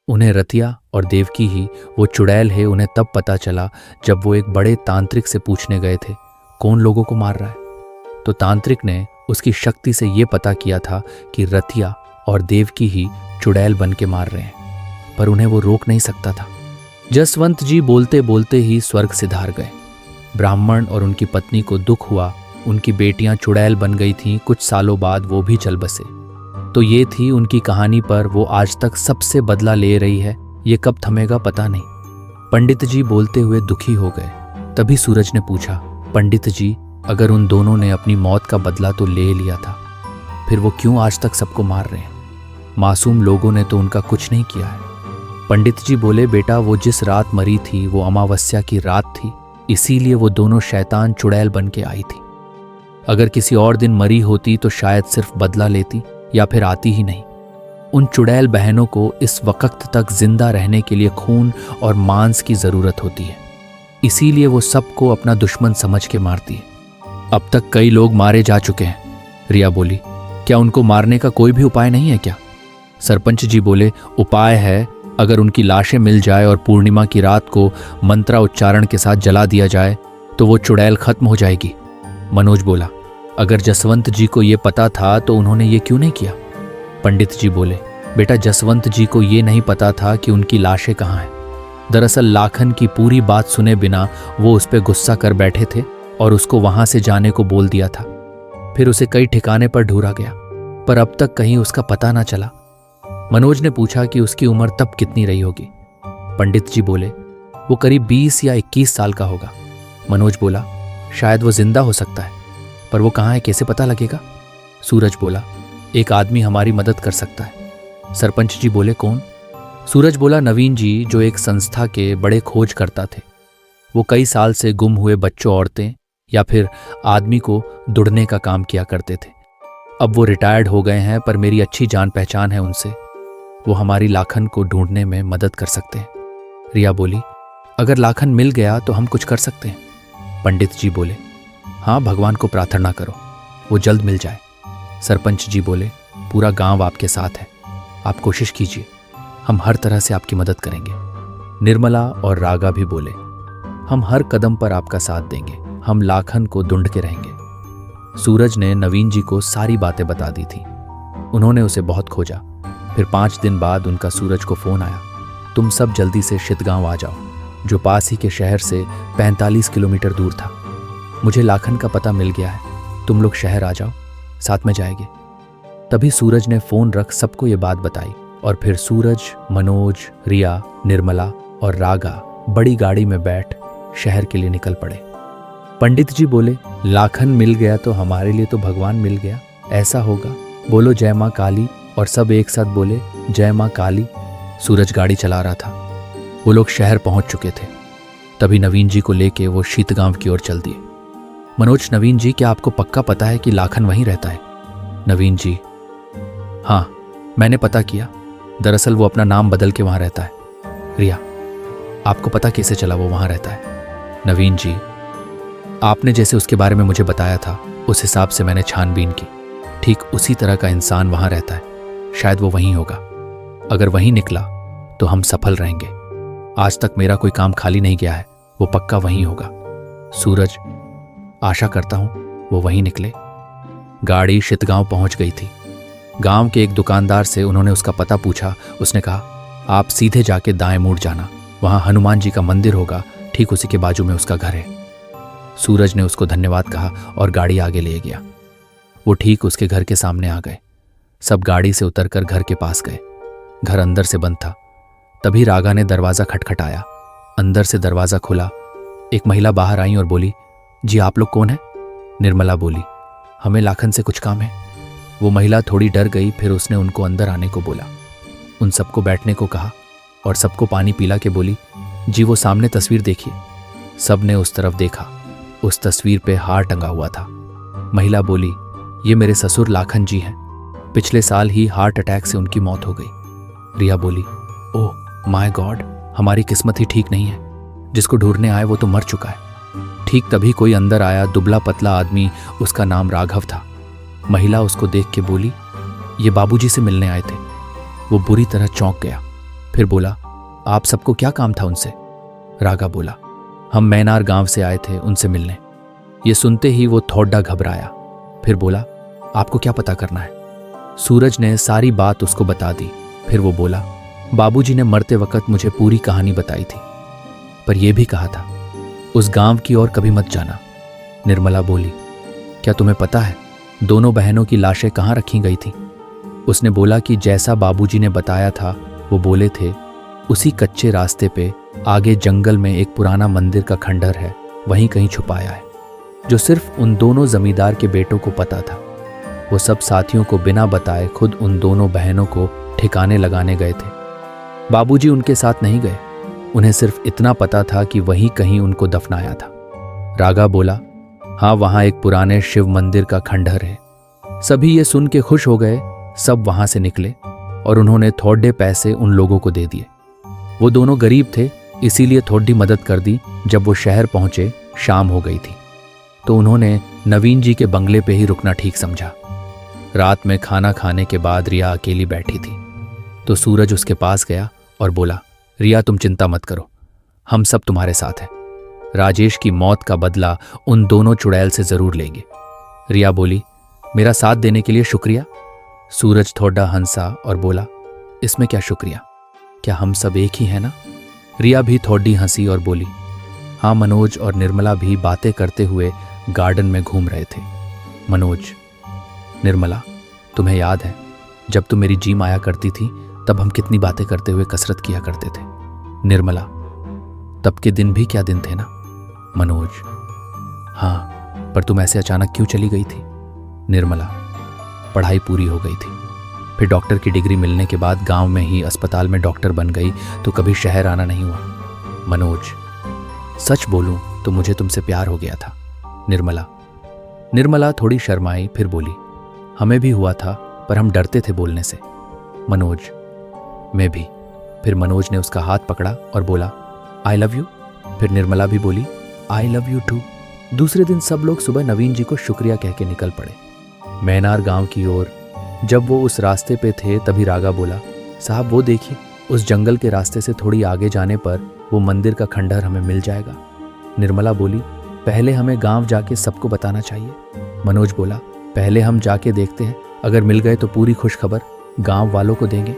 उन्हें रतिया और देवकी ही वो चुड़ैल है उन्हें तब पता चला जब वो एक बड़े तांत्रिक से पूछने गए थे कौन लोगों को मार रहा है। तो तांत्रिक ने उसकी शक्ति से ये पता किया था कि रतिया और देवकी ही चुड़ैल बन के मार रहे हैं, पर उन्हें वो रोक नहीं सकता था। जसवंत जी बोलते बोलते ही स्वर्ग सिधार गए। ब्राह्मण और उनकी पत्नी को दुख हुआ, उनकी बेटियां चुड़ैल बन गई थीं, कुछ सालों बाद वो भी चल बसे। तो ये थी उनकी कहानी, पर वो आज तक सबसे बदला ले रही है। ये कब थमेगा पता नहीं। पंडित जी बोलते हुए दुखी हो गए। तभी सूरज ने पूछा, पंडित जी, अगर उन दोनों ने अपनी मौत का बदला तो ले लिया था, फिर वो क्यों आज तक सबको मार रहे हैं? मासूम लोगों ने तो उनका कुछ नहीं किया है। पंडित जी बोले, बेटा, वो जिस रात मरी थी वो अमावस्या की रात थी, इसीलिए वो दोनों शैतान चुड़ैल बन के आई थी। अगर किसी और दिन मरी होती तो शायद सिर्फ बदला लेती या फिर आती ही नहीं। उन चुड़ैल बहनों को इस वक्त तक जिंदा रहने के लिए खून और मांस की जरूरत होती है, इसीलिए वो सबको अपना दुश्मन समझ के मारती है। अब तक कई लोग मारे जा चुके हैं। रिया बोली, क्या उनको मारने का कोई भी उपाय नहीं है क्या? सरपंच जी बोले, उपाय है, अगर उनकी लाशें मिल जाए और पूर्णिमा की रात को मंत्रा उच्चारण के साथ जला दिया जाए तो वो चुड़ैल खत्म हो जाएगी। मनोज बोला, अगर जसवंत जी को ये पता था तो उन्होंने ये क्यों नहीं किया? पंडित जी बोले, बेटा, जसवंत जी को ये नहीं पता था कि उनकी लाशें कहाँ हैं। दरअसल लाखन की पूरी बात सुने बिना वो उस पर गुस्सा कर बैठे थे और उसको वहां से जाने को बोल दिया था। फिर उसे कई ठिकाने पर ढूंढा गया, पर अब तक कहीं उसका पता ना चला। मनोज ने पूछा कि उसकी उम्र तब कितनी रही होगी? पंडित जी बोले, वो करीब 20 या 21 साल का होगा। मनोज बोला, शायद वो जिंदा हो सकता है, पर वो कहाँ है, कैसे पता लगेगा? सूरज बोला, एक आदमी हमारी मदद कर सकता है। सरपंच जी बोले, कौन? सूरज बोला, नवीन जी, जो एक संस्था के बड़े खोज करता थे। वो कई साल से गुम हुए बच्चों, औरतें या फिर आदमी को ढूंढने का काम किया करते थे। अब वो रिटायर्ड हो गए हैं, पर मेरी अच्छी जान पहचान है उनसे। वो हमारी लाखन को ढूंढने में मदद कर सकते हैं। रिया बोली, अगर लाखन मिल गया तो हम कुछ कर सकते हैं। पंडित जी बोले, हाँ, भगवान को प्रार्थना करो वो जल्द मिल जाए। सरपंच जी बोले, पूरा गांव आपके साथ है, आप कोशिश कीजिए, हम हर तरह से आपकी मदद करेंगे। निर्मला और रागा भी बोले, हम हर कदम पर आपका साथ देंगे, हम लाखन को ढूंढ के रहेंगे। सूरज ने नवीन जी को सारी बातें बता दी थी। उन्होंने उसे बहुत खोजा। फिर 5 दिन बाद उनका सूरज को फोन आया, तुम सब जल्दी से शितगांव आ जाओ, जो पास ही के शहर से 45 किलोमीटर दूर था। मुझे लाखन का पता मिल गया है, तुम लोग शहर आ जाओ, साथ में जाएंगे। तभी सूरज ने फोन रख सबको ये बात बताई और फिर सूरज, मनोज, रिया, निर्मला और रागा बड़ी गाड़ी में बैठ शहर के लिए निकल पड़े। पंडित जी बोले, लाखन मिल गया तो हमारे लिए तो भगवान मिल गया, ऐसा होगा, बोलो जय माँ काली। और सब एक साथ बोले, जय माँ काली। सूरज गाड़ी चला रहा था। वो लोग शहर पहुंच चुके थे। तभी नवीन जी को लेके वो शीतगांव की ओर चल दिए। मनोज, नवीन जी, क्या आपको पक्का पता है कि लाखन वहीं रहता है? नवीन जी, हाँ, मैंने पता किया, दरअसल वो अपना नाम बदल के वहां रहता है। रिया, आपको पता कैसे चला वो वहां रहता है? नवीन जी, आपने जैसे उसके बारे में मुझे बताया था उस हिसाब से मैंने छानबीन की, ठीक उसी तरह का इंसान वहां रहता है, शायद वो वहीं होगा। अगर वहीं निकला तो हम सफल रहेंगे। आज तक मेरा कोई काम खाली नहीं गया है, वो पक्का वहीं होगा। सूरज, आशा करता हूं वो वहीं निकले। गाड़ी शितगांव पहुंच गई थी। गांव के एक दुकानदार से उन्होंने उसका पता पूछा। उसने कहा, आप सीधे जाके दाएं मुड़ जाना, वहां हनुमान जी का मंदिर होगा, ठीक उसी के बाजू में उसका घर है। सूरज ने उसको धन्यवाद कहा और गाड़ी आगे ले गया। वो ठीक उसके घर के सामने आ गए। सब गाड़ी से उतरकर घर के पास गए। घर अंदर से बंद था। तभी रागा ने दरवाजा खटखटाया। अंदर से दरवाजा खुला। एक महिला बाहर आई और बोली, जी आप लोग कौन हैं? निर्मला बोली, हमें लाखन से कुछ काम है। वो महिला थोड़ी डर गई, फिर उसने उनको अंदर आने को बोला। उन सबको बैठने को कहा और सबको पानी पिला के बोली, जी वो सामने तस्वीर देखिए। सब ने उस तरफ देखा। उस तस्वीर पे हार टंगा हुआ था। महिला बोली, ये मेरे ससुर लाखन जी हैं, पिछले साल ही हार्ट अटैक से उनकी मौत हो गई। रिया बोली, ओह माय गॉड, हमारी किस्मत ही ठीक नहीं है, जिसको ढूंढने आए वो तो मर चुका है। ठीक तभी कोई अंदर आया, दुबला पतला आदमी, उसका नाम राघव था। महिला उसको देख के बोली, ये बाबूजी से मिलने आए थे। वो बुरी तरह चौंक गया। फिर बोला, आप सबको क्या काम था उनसे? रागा बोला, हम मैनार गांव से आए थे उनसे मिलने। ये सुनते ही वो थोड़ा घबराया। फिर बोला, आपको क्या पता करना है? सूरज ने सारी बात उसको बता दी। फिर वो बोला, बाबूजी ने मरते वक्त मुझे पूरी कहानी बताई थी, पर यह भी कहा था उस गांव की ओर कभी मत जाना। निर्मला बोली, क्या तुम्हें पता है दोनों बहनों की लाशें कहाँ रखी गई थी? उसने बोला कि जैसा बाबूजी ने बताया था, वो बोले थे उसी कच्चे रास्ते पे आगे जंगल में एक पुराना मंदिर का खंडहर है, वहीं कहीं छुपाया है, जो सिर्फ उन दोनों जमींदार के बेटों को पता था। वो सब साथियों को बिना बताए खुद उन दोनों बहनों को ठिकाने लगाने गए थे। बाबूजी उनके साथ नहीं गए। उन्हें सिर्फ इतना पता था कि वहीं कहीं उनको दफनाया था। रागा बोला, हाँ, वहां एक पुराने शिव मंदिर का खंडहर है। सभी ये सुन के खुश हो गए। सब वहां से निकले और उन्होंने थोड़े पैसे उन लोगों को दे दिए। वो दोनों गरीब थे, इसीलिए थोड़ी मदद कर दी। जब वो शहर पहुंचे, शाम हो गई थी, तो उन्होंने नवीन जी के बंगले पे ही रुकना ठीक समझा। रात में खाना खाने के बाद रिया अकेली बैठी थी, तो सूरज उसके पास गया और बोला, रिया, तुम चिंता मत करो, हम सब तुम्हारे साथ हैं। राजेश की मौत का बदला उन दोनों चुड़ैल से जरूर लेंगे। रिया बोली, मेरा साथ देने के लिए शुक्रिया। सूरज थोड़ा हंसा और बोला, इसमें क्या शुक्रिया, क्या हम सब एक ही हैं ना? रिया भी थोड़ी हंसी और बोली, हाँ। मनोज और निर्मला भी बातें करते हुए गार्डन में घूम रहे थे। मनोज, निर्मला, तुम्हें याद है जब तुम मेरी जिम आया करती थी, तब हम कितनी बातें करते हुए कसरत किया करते थे? निर्मला, तब के दिन भी क्या दिन थे ना? मनोज, हाँ, पर तुम ऐसे अचानक क्यों चली गई थी? निर्मला, पढ़ाई पूरी हो गई थी, फिर डॉक्टर की डिग्री मिलने के बाद गांव में ही अस्पताल में डॉक्टर बन गई, तो कभी शहर आना नहीं हुआ। मनोज, सच बोलूं तो मुझे तुमसे प्यार हो गया था। निर्मला थोड़ी शर्माई, फिर बोली, हमें भी हुआ था, पर हम डरते थे बोलने से। मनोज, मैं भी। फिर मनोज ने उसका हाथ पकड़ा और बोला, आई लव यू। फिर निर्मला भी बोली, आई लव यू टू। दूसरे दिन सब लोग सुबह नवीन जी को शुक्रिया कह के निकल पड़े मैनार गांव की ओर। जब वो उस रास्ते पे थे, तभी रागा बोला, साहब वो देखिए, उस जंगल के रास्ते से थोड़ी आगे जाने पर वो मंदिर का खंडहर हमें मिल जाएगा। निर्मला बोली, पहले हमें गांव जाके सबको बताना चाहिए। मनोज बोला, पहले हम जाके देखते हैं, अगर मिल गए तो पूरी खुशखबर गांव वालों को देंगे।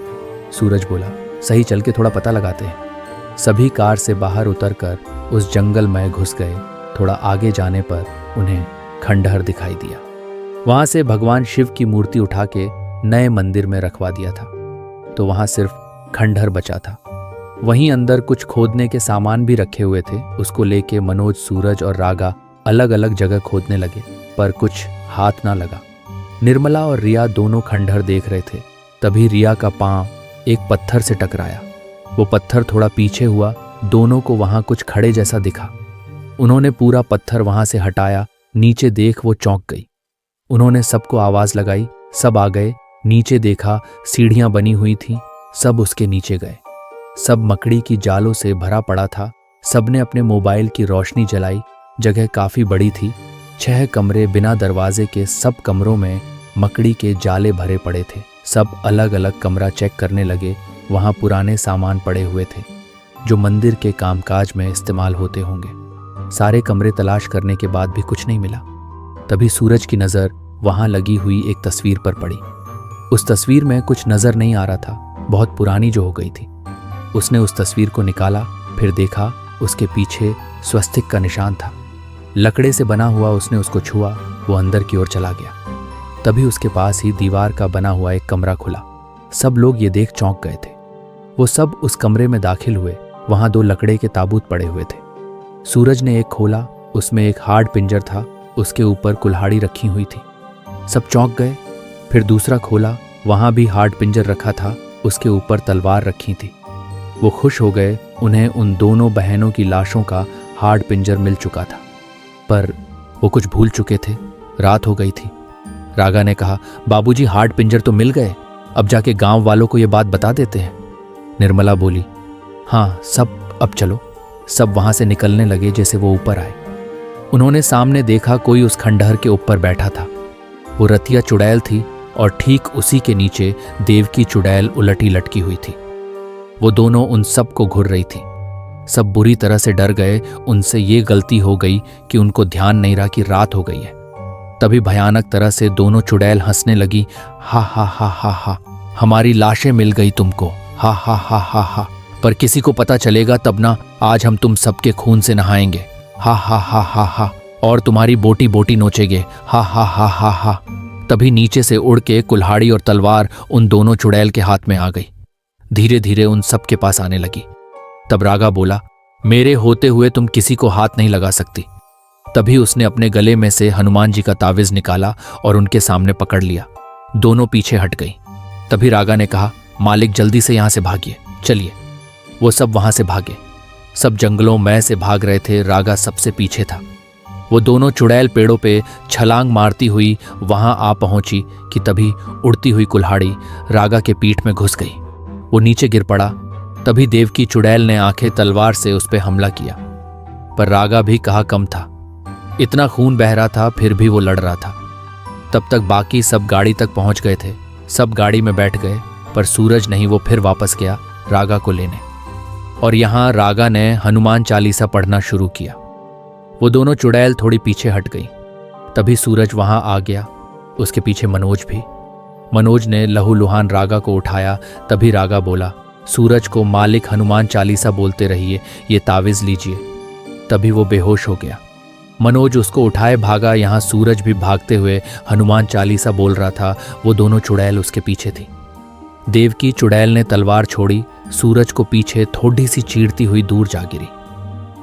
सूरज बोला, सही, चल के थोड़ा पता लगाते हैं। सभी कार से बाहर उतरकर उस जंगल में घुस गए। थोड़ा आगे जाने पर उन्हें खंडहर दिखाई दिया। वहां से भगवान शिव की मूर्ति उठा के नए मंदिर में रखवा दिया था, तो वहां सिर्फ खंडहर बचा था। वहीं अंदर कुछ खोदने के सामान भी रखे हुए थे। उसको लेके मनोज, सूरज और रागा अलग अलग जगह खोदने लगे, पर कुछ हाथ ना लगा। निर्मला और रिया दोनों खंडहर देख रहे थे। तभी रिया का पांव एक पत्थर से टकराया। वो पत्थर थोड़ा पीछे हुआ, दोनों को वहां कुछ खड़े जैसा दिखा। उन्होंने पूरा पत्थर वहां से हटाया। नीचे देख वो चौंक गई। उन्होंने सबको आवाज लगाई, सब आ गए। नीचे देखा, सीढ़ियां बनी हुई थीं। सब उसके नीचे गए। सब मकड़ी की जालों से भरा पड़ा था। सबने अपने मोबाइल की रोशनी जलाई। जगह काफी बड़ी थी। 6 कमरे बिना दरवाजे के। सब कमरों में मकड़ी के जाले भरे पड़े थे। सब अलग अलग कमरा चेक करने लगे। वहां पुराने सामान पड़े हुए थे जो मंदिर के कामकाज में इस्तेमाल होते होंगे। सारे कमरे तलाश करने के बाद भी कुछ नहीं मिला। तभी सूरज की नज़र वहां लगी हुई एक तस्वीर पर पड़ी। उस तस्वीर में कुछ नजर नहीं आ रहा था, बहुत पुरानी जो हो गई थी। उसने उस तस्वीर को निकाला, फिर देखा उसके पीछे स्वस्तिक का निशान था। लकड़े से बना हुआ। उसने उसको छुआ, वो अंदर की ओर चला गया। तभी उसके पास ही दीवार का बना हुआ एक कमरा खुला। सब लोग ये देख चौंक गए थे। वो सब उस कमरे में दाखिल हुए। वहां 2 लकड़े के ताबूत पड़े हुए थे। सूरज ने एक खोला, उसमें एक हार्ड पिंजर था। उसके ऊपर कुल्हाड़ी रखी हुई थी। सब चौंक गए। फिर दूसरा खोला, वहां भी हार्ड पिंजर रखा था। उसके ऊपर तलवार रखी थी। वो खुश हो गए। उन्हें उन दोनों बहनों की लाशों का हार्ड पिंजर मिल चुका था, पर वो कुछ भूल चुके थे। रात हो गई थी। रागा ने कहा, बाबूजी, हार्ड पिंजर तो मिल गए, अब जाके गांव वालों को ये बात बता देते हैं। निर्मला बोली, हाँ, सब अब चलो। सब वहां से निकलने लगे जैसे वो ऊपर आए। उन्होंने सामने देखा कोई उस खंडहर के ऊपर बैठा था। वो रतिया चुड़ैल थी और ठीक उसी के नीचे देवकी चुड़ैल उलटी लटकी हुई थी। वो दोनों उन सब को घूर रही थी। सब बुरी तरह से डर गए। उनसे ये गलती हो गई कि उनको ध्यान नहीं रहा कि रात हो गई है। तभी भयानक तरह से दोनों चुड़ैल हंसने लगी। हा हा हा हा हा, हमारी लाशें मिल गई तुमको, हा हा हा हा हा, पर किसी को पता चलेगा तब ना, आज हम तुम सबके खून से नहाएंगे, हा हा हा हा हा, और तुम्हारी बोटी बोटी नोचेंगे, हा हा हा हा हा। तभी नीचे से उड़ के कुल्हाड़ी और तलवार उन दोनों चुड़ैल के हाथ में आ गई। धीरे धीरे उन सब के पास आने लगी। तब रागा बोला, मेरे होते हुए तुम किसी को हाथ नहीं लगा सकती। तभी उसने अपने गले में से हनुमान जी का ताविज निकाला और उनके सामने पकड़ लिया। दोनों पीछे हट गई। तभी रागा ने कहा, मालिक जल्दी से यहां से भागिए, चलिए। वो सब वहां से भागे। सब जंगलों में से भाग रहे थे। रागा सबसे पीछे था। वो दोनों चुड़ैल पेड़ों पे छलांग मारती हुई वहां आ पहुंची कि तभी उड़ती हुई कुल्हाड़ी रागा के पीठ में घुस गई। वो नीचे गिर पड़ा। तभी देवकी चुड़ैल ने आंखें तलवार से उस पर हमला किया, पर रागा भी कहा कम था। इतना खून बह रहा था, फिर भी वो लड़ रहा था। तब तक बाकी सब गाड़ी तक पहुंच गए थे। सब गाड़ी में बैठ गए, पर सूरज नहीं, वो फिर वापस गया रागा को लेने। और यहां रागा ने हनुमान चालीसा पढ़ना शुरू किया। वो दोनों चुड़ैल थोड़ी पीछे हट गई। तभी सूरज वहां आ गया, उसके पीछे मनोज भी। मनोज ने लहूलुहान रागा को उठाया। तभी रागा बोला, सूरज को मालिक हनुमान चालीसा बोलते रहिए, ये ताविज लीजिए। तभी वो बेहोश हो गया। मनोज उसको उठाए भागा। यहां सूरज भी भागते हुए हनुमान चालीसा बोल रहा था। वो दोनों चुड़ैल उसके पीछे थी। देवकी चुड़ैल ने तलवार छोड़ी। सूरज को पीछे थोड़ी सी चीरती हुई दूर जा गिरी।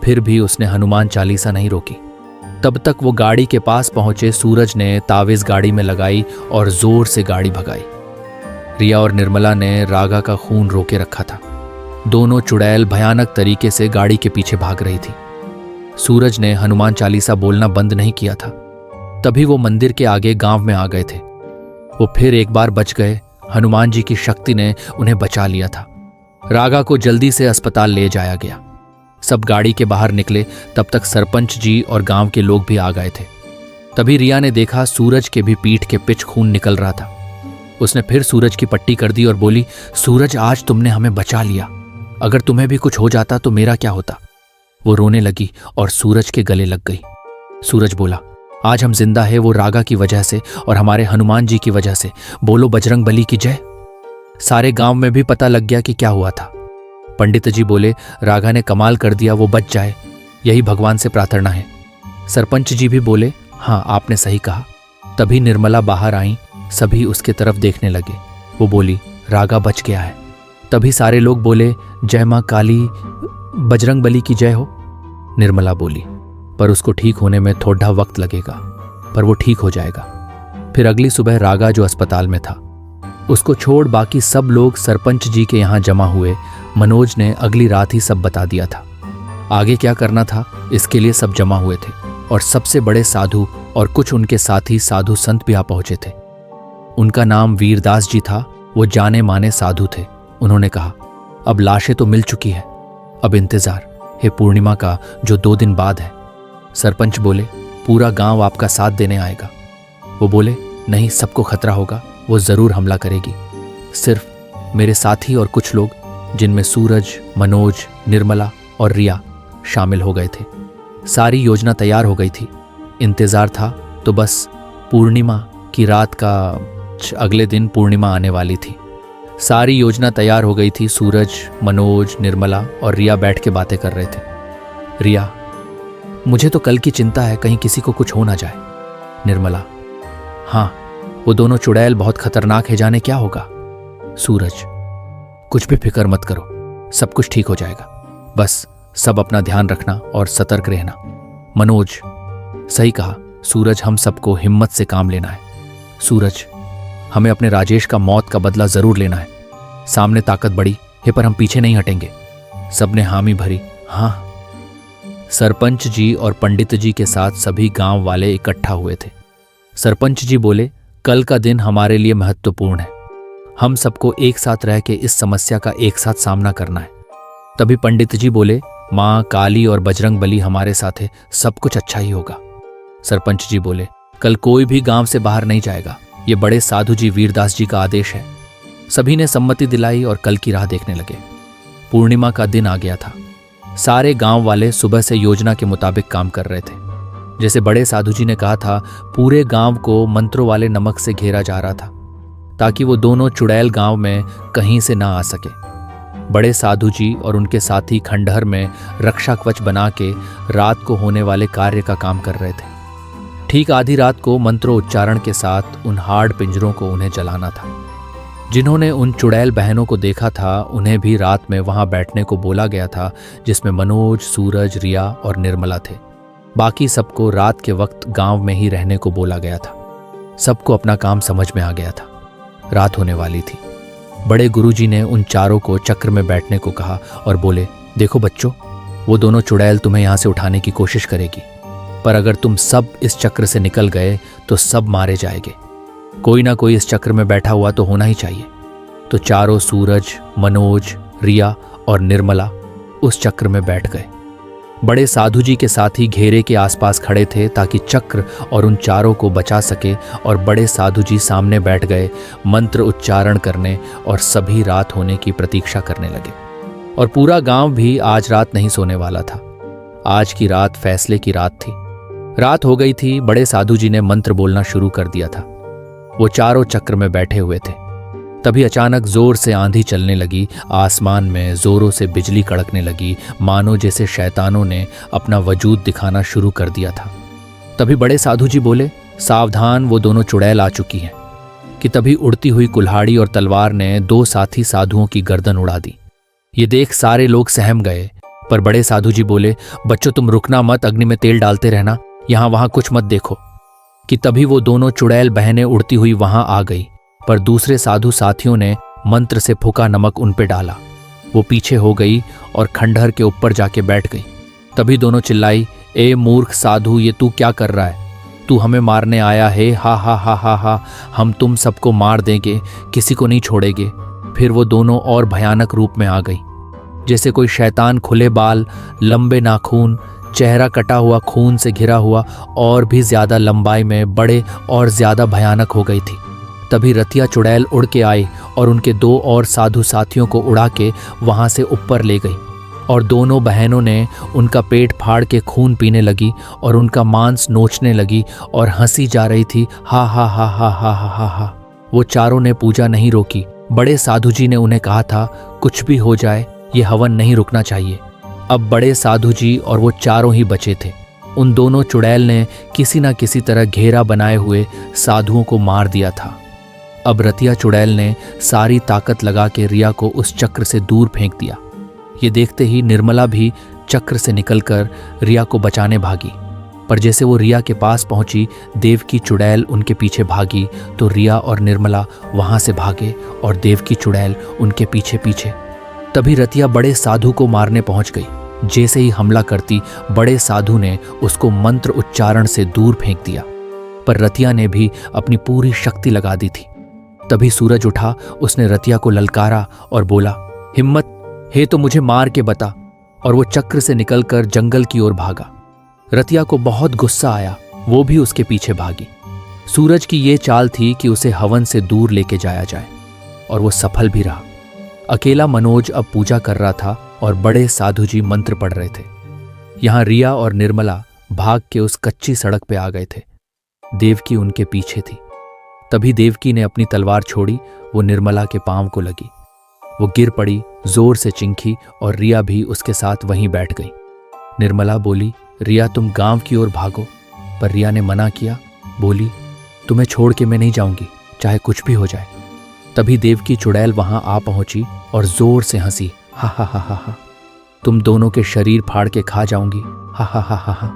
फिर भी उसने हनुमान चालीसा नहीं रोकी। तब तक वो गाड़ी के पास पहुंचे। सूरज ने ताविज गाड़ी में लगाई और जोर से गाड़ी भगाई। रिया और निर्मला ने रागा का खून रोके रखा था। दोनों चुड़ैल भयानक तरीके से गाड़ी के पीछे भाग रही थी। सूरज ने हनुमान चालीसा बोलना बंद नहीं किया था। तभी वो मंदिर के आगे गांव में आ गए थे। वो फिर एक बार बच गए। हनुमान जी की शक्ति ने उन्हें बचा लिया था। रागा को जल्दी से अस्पताल ले जाया गया। सब गाड़ी के बाहर निकले। तब तक सरपंच जी और गांव के लोग भी आ गए थे। तभी रिया ने देखा सूरज के भी पीठ के पिच खून निकल रहा था। उसने फिर सूरज की पट्टी कर दी और बोली, सूरज आज तुमने हमें बचा लिया, अगर तुम्हें भी कुछ हो जाता तो मेरा क्या होता। वो रोने लगी और सूरज के गले लग गई। सूरज बोला, आज हम जिंदा है वो रागा की वजह से और हमारे हनुमान जी की वजह से। बोलो बजरंग बली की जय। सारे गांव में भी पता लग गया कि क्या हुआ था। पंडित जी बोले, रागा ने कमाल कर दिया, वो बच जाए, यही भगवान से प्रार्थना है। सरपंच जी भी बोले, हाँ आपने सही कहा। तभी निर्मला बाहर आई। सभी उसके तरफ देखने लगे। वो बोली, रागा बच गया है। तभी सारे लोग बोले, जय मां काली, बजरंग बली की जय हो। निर्मला बोली, पर उसको ठीक होने में थोड़ा वक्त लगेगा, पर वो ठीक हो जाएगा। फिर अगली सुबह रागा जो अस्पताल में था, उसको छोड़ बाकी सब लोग सरपंच जी के यहाँ जमा हुए। मनोज ने अगली रात ही सब बता दिया था। आगे क्या करना था इसके लिए सब जमा हुए थे और सबसे बड़े साधु और कुछ उनके साथी साधु संत भी आ पहुंचे थे। उनका नाम वीरदास जी था। वो जाने माने साधु थे। उन्होंने कहा, अब लाशें तो मिल चुकी है, अब इंतजार है पूर्णिमा का जो 2 दिन बाद है। सरपंच बोले, पूरा गांव आपका साथ देने आएगा। वो बोले, नहीं, सबको खतरा होगा, वो जरूर हमला करेगी। सिर्फ मेरे साथी और कुछ लोग जिनमें सूरज, मनोज, निर्मला और रिया शामिल हो गए थे। सारी योजना तैयार हो गई थी। इंतजार था तो बस पूर्णिमा की रात का। अगले दिन पूर्णिमा आने वाली थी। सारी योजना तैयार हो गई थी। सूरज, मनोज, निर्मला और रिया बैठ के बातें कर रहे थे। रिया, मुझे तो कल की चिंता है, कहीं किसी को कुछ हो ना जाए। निर्मला, हाँ वो दोनों चुड़ैल बहुत खतरनाक है, जाने क्या होगा। सूरज, कुछ भी फिक्र मत करो, सब कुछ ठीक हो जाएगा, बस सब अपना ध्यान रखना और सतर्क रहना। मनोज, सही कहा सूरज, हम सबको हिम्मत से काम लेना है। सूरज, हमें अपने राजेश का मौत का बदला जरूर लेना है। सामने ताकत बड़ी है पर हम पीछे नहीं हटेंगे। सबने हामी भरी, हाँ। सरपंच जी और पंडित जी के साथ सभी गांव वाले इकट्ठा हुए थे। सरपंच जी बोले, कल का दिन हमारे लिए महत्वपूर्ण है, हम सबको एक साथ रह के इस समस्या का एक साथ सामना करना है। तभी पंडित जी बोले, माँ काली और बजरंग बली हमारे साथ है, सब कुछ अच्छा ही होगा। सरपंच जी बोले, कल कोई भी गांव से बाहर नहीं जाएगा, ये बड़े साधु जी वीरदास जी का आदेश है। सभी ने सम्मति दिलाई और कल की राह देखने लगे। पूर्णिमा का दिन आ गया था। सारे गांव वाले सुबह से योजना के मुताबिक काम कर रहे थे। जैसे बड़े साधु जी ने कहा था, पूरे गांव को मंत्रों वाले नमक से घेरा जा रहा था ताकि वो दोनों चुड़ैल गांव में कहीं से ना आ सके। बड़े साधु जी और उनके साथी खंडहर में रक्षा कवच बना के रात को होने वाले कार्य का काम कर रहे थे। ठीक आधी रात को मंत्रों उच्चारण के साथ उन हार्ड पिंजरों को उन्हें जलाना था। जिन्होंने उन चुड़ैल बहनों को देखा था उन्हें भी रात में वहां बैठने को बोला गया था, जिसमें मनोज, सूरज, रिया और निर्मला थे। बाकी सबको रात के वक्त गांव में ही रहने को बोला गया था। सबको अपना काम समझ में आ गया था। रात होने वाली थी। बड़े गुरुजी ने उन चारों को चक्र में बैठने को कहा और बोले, देखो बच्चों, वो दोनों चुड़ैल तुम्हें यहां से उठाने की कोशिश करेगी, पर अगर तुम सब इस चक्र से निकल गए तो सब मारे जाएंगे। कोई ना कोई इस चक्र में बैठा हुआ तो होना ही चाहिए। तो चारों, सूरज, मनोज, रिया और निर्मला, उस चक्र में बैठ गए। बड़े साधु जी के साथी घेरे के आसपास खड़े थे ताकि चक्र और उन चारों को बचा सके, और बड़े साधु जी सामने बैठ गए मंत्र उच्चारण करने और सभी रात होने की प्रतीक्षा करने लगे। और पूरा गांव भी आज रात नहीं सोने वाला था। आज की रात फैसले की रात थी। रात हो गई थी। बड़े साधु जी ने मंत्र बोलना शुरू कर दिया था। वो चारों चक्र में बैठे हुए थे। तभी अचानक जोर से आंधी चलने लगी। आसमान में जोरों से बिजली कड़कने लगी, मानो जैसे शैतानों ने अपना वजूद दिखाना शुरू कर दिया था। तभी बड़े साधु जी बोले, सावधान, वो दोनों चुड़ैल आ चुकी हैं। कि तभी उड़ती हुई कुल्हाड़ी और तलवार ने दो साथी साधुओं की गर्दन उड़ा दी। ये देख सारे लोग सहम गए, पर बड़े साधु जी बोले, बच्चों तुम रुकना मत, अग्नि में तेल डालते रहना, यहां वहां कुछ मत देखो। कि तभी वो दोनों चुड़ैल बहनें उड़ती हुई वहां आ गई, पर दूसरे साधु साथियों ने मंत्र से फूका नमक उन पे डाला। वो पीछे हो गई और खंडहर के ऊपर जाके बैठ गई। तभी दोनों चिल्लाई, ए मूर्ख साधु, ये तू क्या कर रहा है? तू हमें मारने आया है? हा हा हा हा हा, हम तुम सबको मार देंगे, किसी को नहीं छोड़ेंगे। फिर वो दोनों और भयानक रूप में आ गई, जैसे कोई शैतान, खुले बाल, लंबे नाखून, चेहरा कटा हुआ, खून से घिरा हुआ, और भी ज्यादा लंबाई में, बड़े और ज्यादा भयानक हो गई थी। तभी रतिया चुड़ैल उड़ के आई और उनके दो और साधु साथियों को उड़ा के वहां से ऊपर ले गई, और दोनों बहनों ने उनका पेट फाड़ के खून पीने लगी और उनका मांस नोचने लगी और हंसी जा रही थी, हा हा हा हा हा हा हा हा। वो चारों ने पूजा नहीं रोकी। बड़े साधु जी ने उन्हें कहा था, कुछ भी हो जाए ये हवन नहीं रुकना चाहिए। अब बड़े साधु जी और वो चारों ही बचे थे। उन दोनों चुड़ैल ने किसी न किसी तरह घेरा बनाए हुए साधुओं को मार दिया था। अब रतिया चुड़ैल ने सारी ताकत लगा के रिया को उस चक्र से दूर फेंक दिया। ये देखते ही निर्मला भी चक्र से निकलकर रिया को बचाने भागी, पर जैसे वो रिया के पास पहुंची, देव की चुड़ैल उनके पीछे भागी, तो रिया और निर्मला वहां से भागे और देव की चुड़ैल उनके पीछे पीछे। तभी रतिया बड़े साधु को मारने पहुंच गई। जैसे ही हमला करती, बड़े साधु ने उसको मंत्र उच्चारण से दूर फेंक दिया, पर रतिया ने भी अपनी पूरी शक्ति लगा दी थी। तभी सूरज उठा, उसने रतिया को ललकारा और बोला, हिम्मत है तो मुझे मार के बता। और वो चक्र से निकलकर जंगल की ओर भागा। रतिया को बहुत गुस्सा आया, वो भी उसके पीछे भागी। सूरज की ये चाल थी कि उसे हवन से दूर लेके जाया जाए, और वो सफल भी रहा। अकेला मनोज अब पूजा कर रहा था और बड़े साधु जी मंत्र पढ़ रहे थे। यहां रिया और निर्मला भाग के उस कच्ची सड़क पे आ गए थे। देवकी उनके पीछे थी। तभी देवकी ने अपनी तलवार छोड़ी, वो निर्मला के पांव को लगी। वो गिर पड़ी, जोर से चिंखी, और रिया भी उसके साथ वहीं बैठ गई। निर्मला बोली, रिया तुम गांव की ओर भागो, पर रिया ने मना किया, बोली, तुम्हें छोड़ के मैं नहीं जाऊंगी, चाहे कुछ भी हो जाए। तभी देवकी चुड़ैल वहां आ पहुंची और जोर से हंसी, हा हा हा हा हा, तुम दोनों के शरीर फाड़ के खा जाऊंगी, हा हा हा हा हा।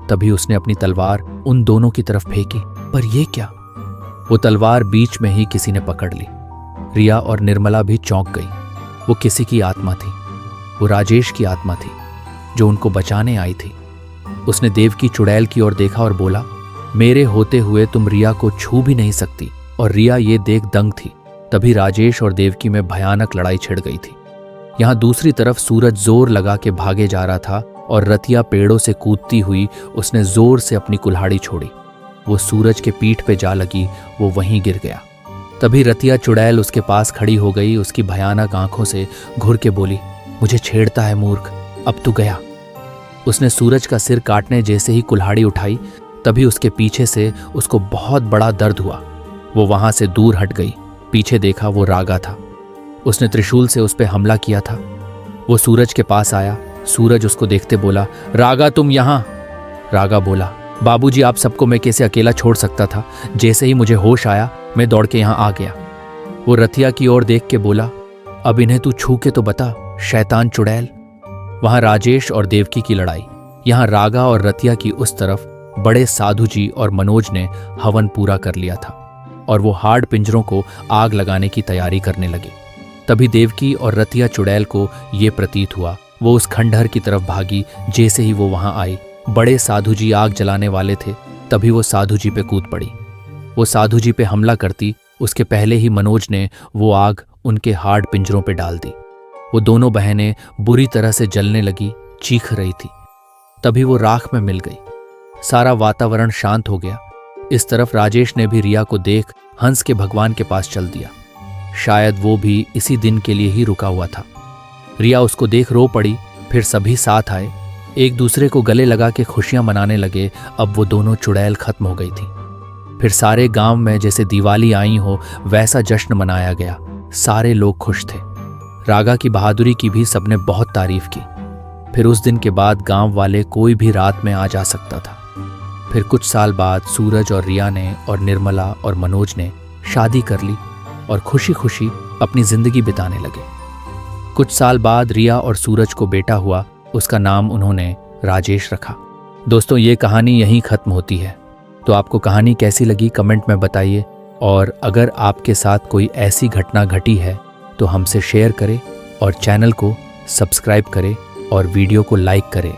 तभी उसने अपनी तलवार उन दोनों की तरफ फेंकी, पर यह क्या? वो तलवार बीच में ही किसी ने पकड़ ली। रिया और निर्मला भी चौंक गई। वो किसी की आत्मा थी। वो राजेश की आत्मा थी, जो उनको बचाने आई थी। उसने देवकी चुड़ैल की ओर देखा और बोला, मेरे होते हुए तुम रिया को छू भी नहीं सकती। और रिया ये देख दंग थी। तभी राजेश और देवकी में भयानक लड़ाई छिड़ गई थी। यहां दूसरी तरफ सूरज जोर लगा के भागे जा रहा था और रतिया पेड़ों से कूदती हुई उसने जोर से अपनी कुल्हाड़ी छोड़ी। वो सूरज के पीठ पे जा लगी, वो वहीं गिर गया। तभी रतिया चुड़ैल उसके पास खड़ी हो गई, उसकी भयानक आंखों से घूर के बोली, मुझे छेड़ता है मूर्ख, अब तू गया। उसने सूरज का सिर काटने जैसे ही कुल्हाड़ी उठाई, तभी उसके पीछे से उसको बहुत बड़ा दर्द हुआ। वो वहां से दूर हट गई। पीछे देखा, वो रागा था। उसने त्रिशूल से उस पर हमला किया था। वो सूरज के पास आया। सूरज उसको देखते बोला, रागा तुम यहाँ। रागा बोला, बाबूजी आप सबको मैं कैसे अकेला छोड़ सकता था। जैसे ही मुझे होश आया मैं दौड़ के यहाँ आ गया। वो रतिया की ओर देख के बोला, अब इन्हें तू छू के तो बता, शैतान चुड़ैल। वहां राजेश और देवकी की लड़ाई। यहाँ रागा और रतिया की उस तरफ बड़े साधु जी और मनोज ने हवन पूरा कर लिया था और वो हार्ड पिंजरों को आग लगाने की तैयारी करने लगे। तभी देवकी और रतिया चुड़ैल को ये प्रतीत हुआ। वो उस खंडहर की तरफ भागी। जैसे ही वो वहां आई, बड़े साधु जी आग जलाने वाले थे। तभी वो साधु जी पे कूद पड़ी। वो साधु जी पे हमला करती, उसके पहले ही मनोज ने वो आग उनके हार्ड पिंजरों पे डाल दी। वो दोनों बहनें बुरी तरह से जलने लगी, चीख रही थी। तभी वो राख में मिल गई। सारा वातावरण शांत हो गया। इस तरफ राजेश ने भी रिया को देख हंस के भगवान के पास चल दिया। शायद वो भी इसी दिन के लिए ही रुका हुआ था। रिया उसको देख रो पड़ी। फिर सभी साथ आए, एक दूसरे को गले लगा के खुशियां मनाने लगे। अब वो दोनों चुड़ैल खत्म हो गई थी। फिर सारे गांव में जैसे दिवाली आई हो वैसा जश्न मनाया गया। सारे लोग खुश थे। रागा की बहादुरी की भी सबने बहुत तारीफ की। फिर उस दिन के बाद गांव वाले कोई भी रात में आ जा सकता था। फिर कुछ साल बाद सूरज और रिया ने और निर्मला और मनोज ने शादी कर ली और खुशी खुशी अपनी जिंदगी बिताने लगे। कुछ साल बाद रिया और सूरज को बेटा हुआ। उसका नाम उन्होंने राजेश रखा। दोस्तों, ये कहानी यहीं खत्म होती है। तो आपको कहानी कैसी लगी कमेंट में बताइए, और अगर आपके साथ कोई ऐसी घटना घटी है तो हमसे शेयर करें और चैनल को सब्सक्राइब करें और वीडियो को लाइक करें।